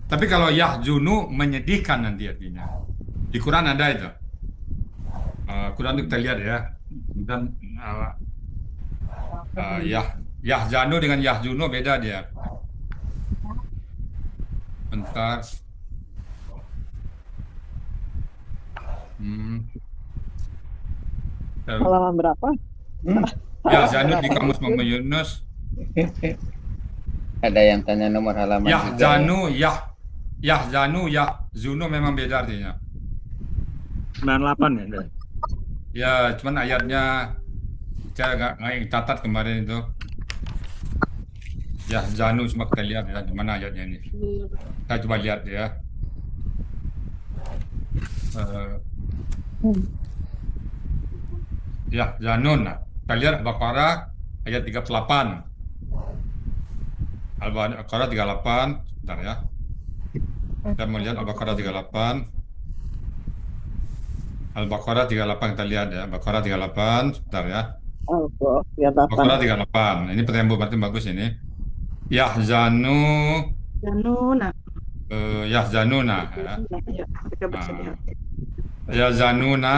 Tapi kalau yahzunu menyedihkan nanti artinya. Di Quran ada itu. Quran itu kita lihat ya. Dan yahzanu dengan yahzunu beda dia. Bentar. Hmm. Halaman berapa? Ya, Zanu di kamus Muhammad Yunus. Ada yang tanya nomor halaman Ya, juga. Zanu, Zanu, Zuno memang beda artinya. 98 ya. Ya, cuman ayatnya saya nggak catat kemarin itu. Ya, Zanu cuma kita lihat ya, di mana ayatnya ini. Kita coba lihat ya. Ya, Zanun. Nah, kita lihat Al-Baqarah ayat 38. Al-Baqarah 38, sebentar ya. Kita melihat Al-Baqarah 38. Al-Baqarah 38 kita lihat ya. Al-Baqarah 38, sebentar ya. Oh, ya Al-Baqarah 38. Ini pertanyaan Bu Martin bagus ini. Yahzanu, Januna. Yahzanuna ya. Ya, mereka bersedih hati. Yahzanuna.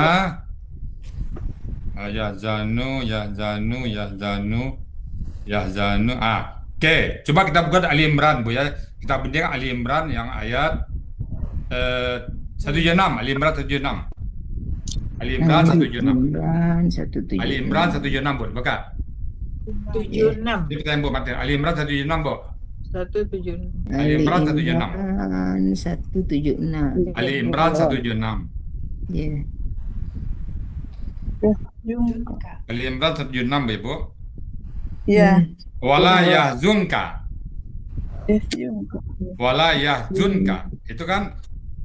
Yahzanu. Oke. Coba kita buka Ali Imran, Bu ya. Kita bandingkan Ali Imran yang ayat 176. Ali Imran 176. Ali Imran 176. Imran 176. Ali Imran 176, Bu. Buka. 76. Ini pertanyaan Bu Martin. Ali Imran 176, Bu. 176. Ali Imran 176. Imran 176. Ali Imran 176. Ya. Ali Imran 176, Bu, Ibu. Iya. Wala yahzunka. Wala yahzunka. Itu kan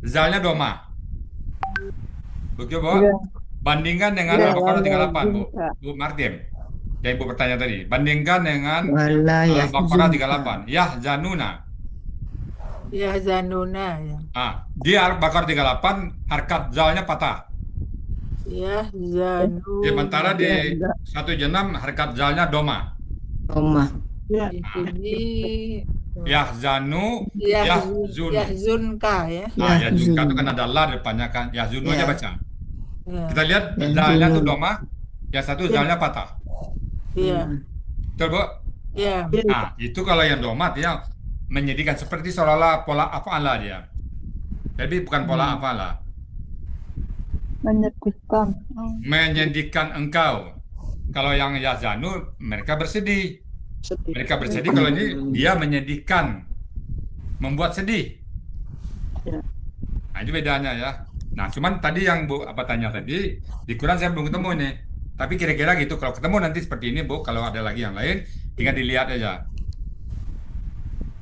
zalnya doma. Begitu, Bu? Bandingkan dengan Iya, Al-Baqarah wala 38, Bu. yahzunka. Bu Martin. Yang Ibu bertanya tadi. Bandingkan dengan Wala Al-Baqarah yahzunka. 38. Yahzanuna. Ya Zanuna ya. Di Al-Baqarah 38 harkat zalnya patah. Ya Zanuna. Sementara di 176 harkat zalnya doma. Omah. Ini Yahzanu, ya Yahzun. Yahzunka ya. Yahzunka itu kan ada la depannya kan. Yahzunu aja Ya. baca. Ya. Kita lihat Yahzunu. zalnya tuh doma, yang satu zalnya patah. Iya. Betul, Bu? Iya. Nah, itu kalau yang doma dia menyedihkan seperti seolah-olah pola af'ala dia. Tapi bukan pola af'ala. Menyedihkan. Menyedihkan engkau. Kalau yang yahzanu mereka bersedih. Mereka bersedih kalau ini dia menyedihkan. Membuat sedih. Ya. Nah, itu bedanya ya. Nah, cuman tadi yang Bu apa tanya tadi, di Quran saya belum ketemu nih. Tapi kira-kira gitu, kalau ketemu nanti seperti ini, Bu, kalau ada lagi yang lain, tinggal dilihat aja.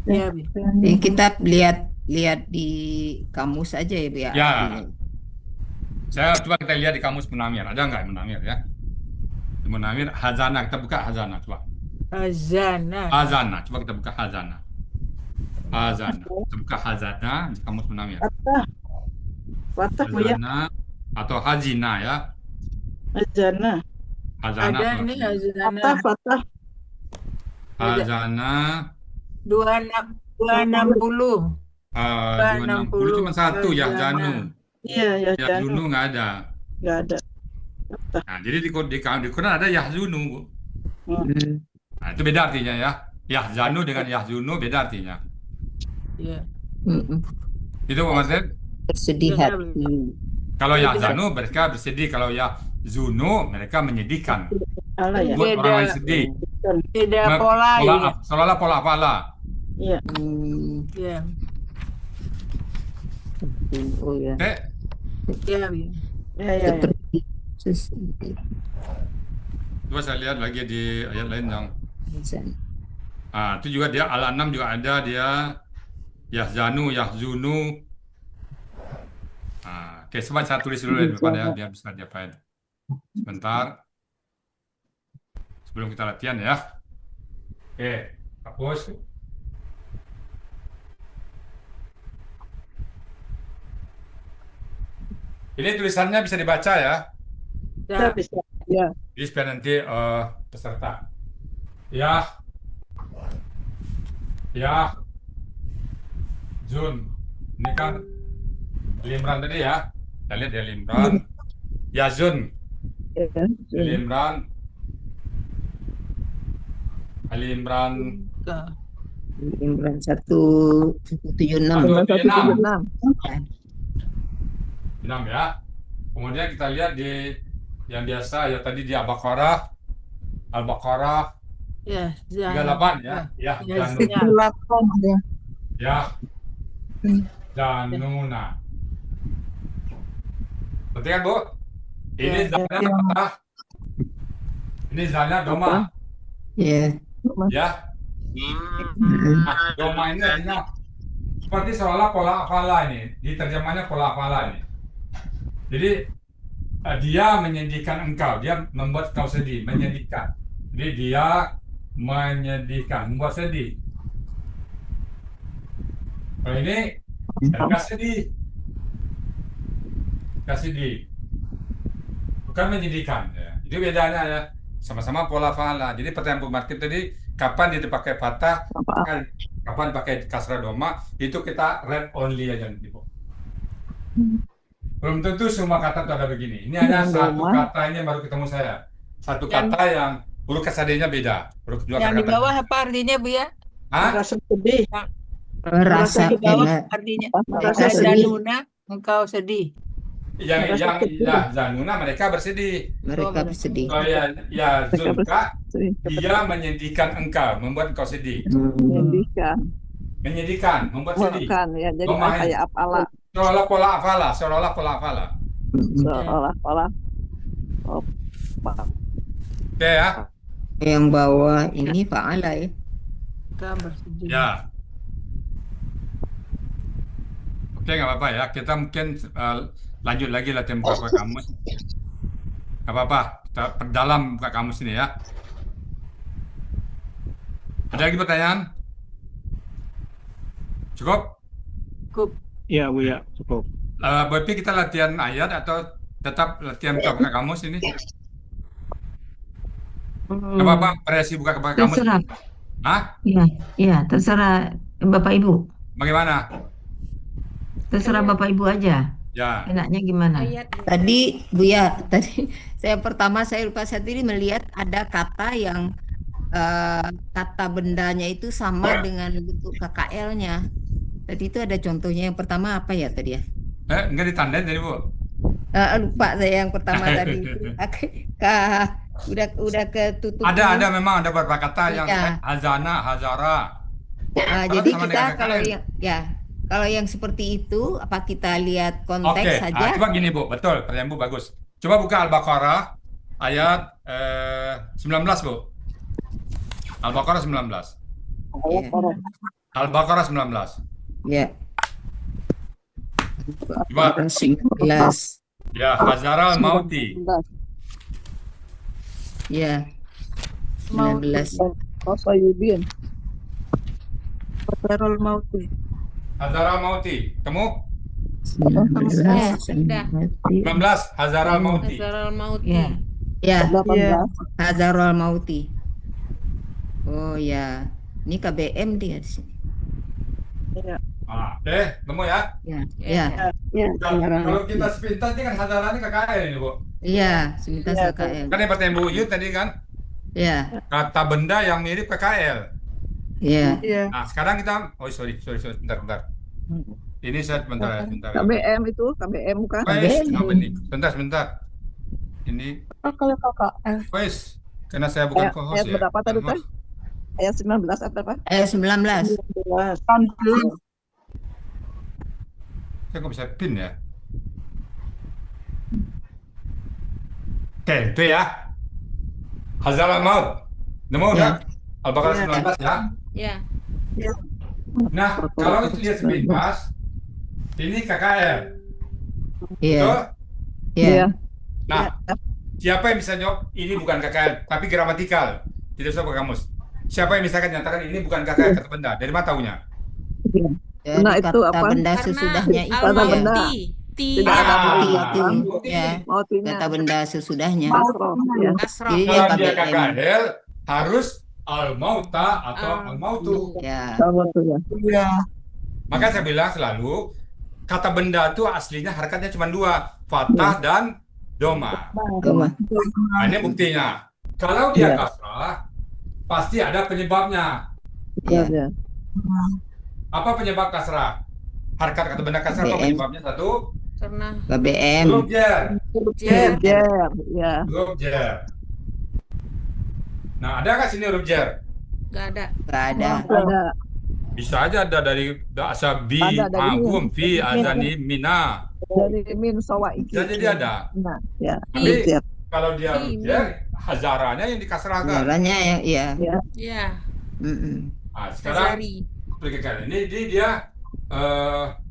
Iya. Jadi kita lihat di kamus aja ya, Bu ya. Ya. Saya coba kita lihat di kamus Munamir. Ada nggak Munamir ya? Di Munamir, hazana. Kita buka hazana, coba. Hazana. Hazana. Coba kita buka hazana. Hazana. Kita buka hazana di kamus Munamir. Fatah Bu ya. Hazana atau hazina ya. Azana. Hazana. Ada atau nih Fatah, Hazana. Fatah. Hazana. 260. 260 cuma satu ya, Zanu. Iya, ya Yahzunu nggak ada. Nggak ada. Nah, jadi di Quran ada Yahzunu, Bu. Hmm. Nah, itu beda artinya ya. Yahzanu dengan Yahzunu beda artinya. Iya. Itu Bu Martin. Bersedih Iya, hati. Kalau Yahzanu mereka bersedih, kalau Yahzunu mereka menyedihkan. Allah ya. Buat Beda. orang lain sedih. Beda pola ya. Seolah-olah pola apa-apa. Iya. Iya. Oh ya. Oke. Iya. Ya, ya, ya. Seperti sesuatu. Coba saya lihat lagi di ayat lain yang Misalnya. itu juga dia Al-An'am juga ada dia Yahzanu, Yahzunu. Oke, coba saya tulis dulu di depan ya biar bisa diapain. Sebentar. Sebelum kita latihan ya. Oke, hapus. Ini tulisannya bisa dibaca ya. Bisa, bisa. Ya. Jadi supaya nanti peserta. Ya. Jun. Ini kan Ali Imran tadi ya. Kita lihat ya Ali Imran. Ya Jun. Ali Imran. Ali Imran. Imran 176. 176. 6 ya. Kemudian kita lihat di yang biasa ya tadi di Al-Baqarah Ya, 38 ya. Ya, Ya, Januna. ya. Ya, Januna. Betul kan, Bu? Ini zalnya fathah. Ini zalnya doma. Ya. Ya. Nah, doma ini artinya seperti seolah pola hafala ini. Di terjemahnya pola hafala ini. Jadi dia menyedihkan engkau, dia membuat kau sedih, menyedihkan. Jadi dia menyedihkan, membuat sedih. Kalau ini enggak sedih, bukan menyedihkan. Ya. Jadi bedanya ya, sama-sama pola fa'ala. Jadi pertanyaan Bu Martin tadi, kapan dia dipakai fathah, kapan pakai kasrah doma, itu kita read only aja nanti, Bu. Belum tentu semua kata itu ada begini. Ini hanya satu kata ini yang baru ketemu saya. Satu kata yang huruf kesadenya beda. Huruf kedua Yang di kata. bawah apa artinya, Bu ya? Hah? Rasa sedih. Rasa Di bawah enak. artinya Rasa sedih. Januna, engkau sedih. Yang Zanuna mereka bersedih. Mereka bersedih. Kalau ya Zulka, dia menyedihkan engkau, membuat engkau sedih. Menyedihkan, membuat sedih. Bukan ya, jadi Domain. kayak apalah, Seolah pola hafala. seolah-olah. Oke ya. Yang bawah ini fa'ala ya. Engkau bersedih. Ya. Oke, nggak apa-apa ya. Kita mungkin lanjut lagi latihan buka kamus. Nggak apa-apa. Kita perdalam buka kamus ini ya. Ada lagi pertanyaan? Cukup? Cukup. Ya, Bu ya, cukup. Bu Epi, kita latihan ayat atau tetap latihan buka kamus ini? Nggak apa-apa, variasi buka kamus. Terserah. Hah? Ya, terserah Bapak Ibu. Bagaimana? Terserah Bapak Ibu aja. Ya. Enaknya gimana? Ayat. Tadi Bu ya, tadi saya lupa saya tadi melihat ada kata yang kata bendanya itu sama dengan bentuk KKL-nya. Tadi itu ada contohnya. Yang pertama apa ya tadi ya? Nggak ditandain tadi, Bu? Lupa saya yang pertama tadi itu. Udah ketutup. Ada memang ada beberapa kata yang Iya. hazana, hazara. Jadi sama kita dengan kalau yang seperti itu apa kita lihat Oke, konteks saja? coba gini Bu, betul, pertanyaan Bu bagus. Coba buka Al-Baqarah ayat 19 Bu. Al-Baqarah 19. Iya. Al-Baqarah 19. Ya. Coba. 11. Ya, Hazaral Mauti. Ya. 19. Yudin. Hazaral Mauti. Kamu? 19. Sudah. 19 Hazaral Mauti. Nazarul Mauti. Ya. Ya, 18. Hazarul Mauti. Oh ya. Ini KBM dia di sini. Temu ya. Ya. Ya. Ya. Kalau kita sepintas ini kan Hazaral ini KKL ini Bu. Iya, seminta KKL. Kan yang pertanyaan Bu Yud tadi kan Ya. kata benda yang mirip KKL. Ya. Nah, sekarang kita sorry, bentar. Ini saya sebentar. KBM itu, KBM bukan? Kenapa ini? Sebentar. Ini Kalau KKL. wes, karena saya bukan co-host Ayat ya. berapa tadi Teh? Ayat 19 atau apa? 19. Saya nggak bisa pin ya. Oke, itu ya. Hazal maut. Nemu Ya. udah? Al-Baqarah 19 ya. Ya. Nah, kalau itu lihat sepintas, ini KKL. Iya. Betul? Iya. Nah, siapa yang bisa jawab ini bukan KKL, tapi gramatikal. Tidak usah pakai kamus. Siapa yang misalkan nyatakan ini bukan KKL kata benda? Dari mana taunya? Jadi Nah, itu kata apa? benda Karena sesudahnya itu Kata ya. benda. Ti. Tidak ada itu. Ya. Mautinya. Kata benda sesudahnya. Kasroh, ya. Kasroh. Jadi Kalau dia KBM. KKL harus al-mauta atau al-mautu. Ya. Ya. Maka saya bilang selalu kata benda itu aslinya harakatnya cuma dua, fathah dan doma. Doma. Nah, ini buktinya. Kalau dia kasrah, pasti ada penyebabnya. Ya. Ya. Apa penyebab kasrah? Harakat kata benda kasrah apa BM. penyebabnya? Satu, Karena BBM. Huruf jer. jer. Jer, ya. Huruf jer. Nah, ada nggak sini huruf jer? Nggak ada. Nggak ada. Ada. Bisa aja ada dari bahasa bi, Ada dari magum, fi, ada nih, mina. Dari min sawa iki. Bisa jadi ada. Nah, ya. Tapi Jer. kalau dia huruf jer, hazaranya yang dikasrahkan. Caranya ya. Ya. Mm-mm. Nah, sekarang Jari. perhatikan ini dia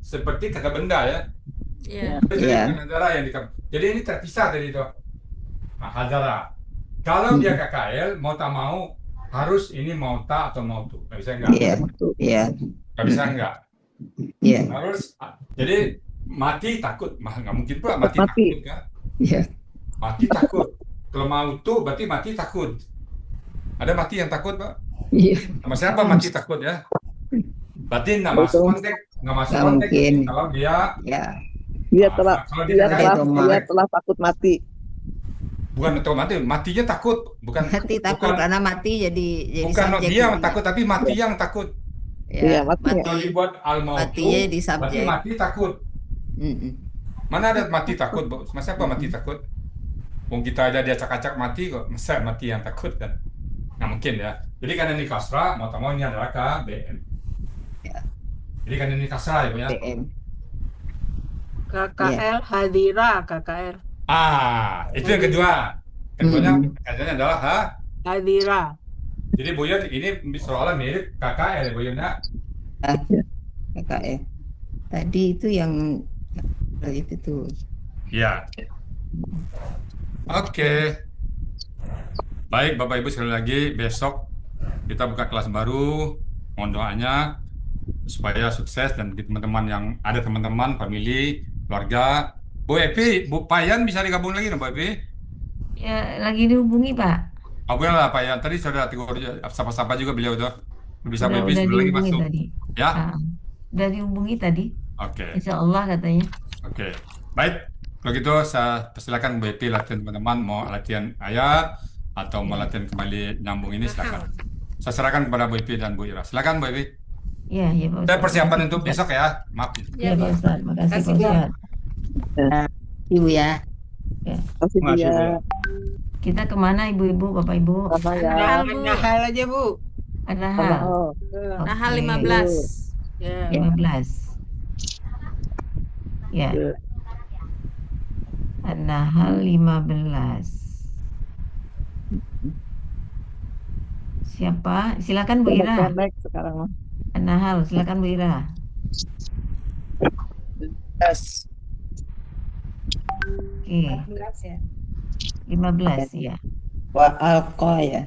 seperti kata benda ya. Ya. Iya. Hazara yang jadi ini terpisah tadi itu. Nah, hazara. Kalau dia KKL mau tak mau harus ini mau tak atau mau tuh. Nggak bisa enggak. Iya. Iya. Nggak bisa enggak. Iya. Harus jadi mati takut. Nggak mungkin pula mati Mati. takut kan. Iya. Mati takut. Kalau mau tuh berarti mati takut. Ada mati yang takut, Pak? Iya. Sama siapa mati takut ya? Berarti nggak masuk konteks, nggak masuk Nggak konteks. mungkin. Kalau dia Ya. Dia Nah, telah kalau dia dia telah itu dia telah takut mati. bukan otomatis, matinya takut, bukan Mati takut bukan, karena mati jadi bukan subjek dia yang gitu ya. takut, tapi mati yang takut. Iya, Ya, mati. Kalau dibuat al-mautu, matinya jadi berarti subjek. mati takut. Mm-mm. Mana ada mati takut, Bu? Masa apa mati takut? Wong kita aja diacak-acak mati kok, masa mati yang takut kan? Nggak mungkin ya. Jadi karena ini kasrah, mau tak mau ini adalah KBM. Ya. Jadi karena ini kasrah ya, Bu ya. BM. KKL hadira KKL Itu yang kedua. Keduanya katanya adalah hadira. Jadi Bu Yun ini seolah mirip KKL ya, Bu Yun ya. KKL. Tadi itu yang itu tuh. Ya. Oke. Baik, Bapak Ibu sekali lagi besok kita buka kelas baru. Mohon doanya supaya sukses dan teman-teman yang ada teman-teman, family, keluarga. Bu Epi, Bu Payan bisa digabung lagi dong, Bu Epi? Ya, lagi dihubungi, Pak. Oh, boleh lah, Payan. Tadi sudah tegur sapa-sapa juga beliau tuh. Bisa Bu Epi Udah sebentar lagi dihubungi masuk. tadi. Ya? Udah dihubungi tadi. Oke. Insya Allah katanya. Oke, baik. Kalau gitu saya persilakan Bu Eti latihan teman-teman, mau latihan ayat atau mau latihan kembali nyambung ini silakan. Saya serahkan kepada Bu Eti dan Bu Ira. Silakan Bu Eti. Iya, iya, Pak Saya Ustadz. persiapan Makasih, untuk Pak. besok ya. Maaf. Iya, Pak Ustadz. Makasih, Pak Kasih, Pak. Ustadz. Ibu ya. Kasih Makasih, dia. Bu. Kita kemana, Ibu-ibu, Bapak-Ibu? Apa ya? Nahal, Bu. Nahal aja Bu. Ada hal. Oh, Nahal Oke. 15. Ya. 15. Ya. Ya. An-Nahl 15. Siapa? Silakan Bu Ira. connect sekarang mah. An-Nahl, silakan Bu Ira. Yes. Oke, 15 ya. 15 ya. Wa alqa ya.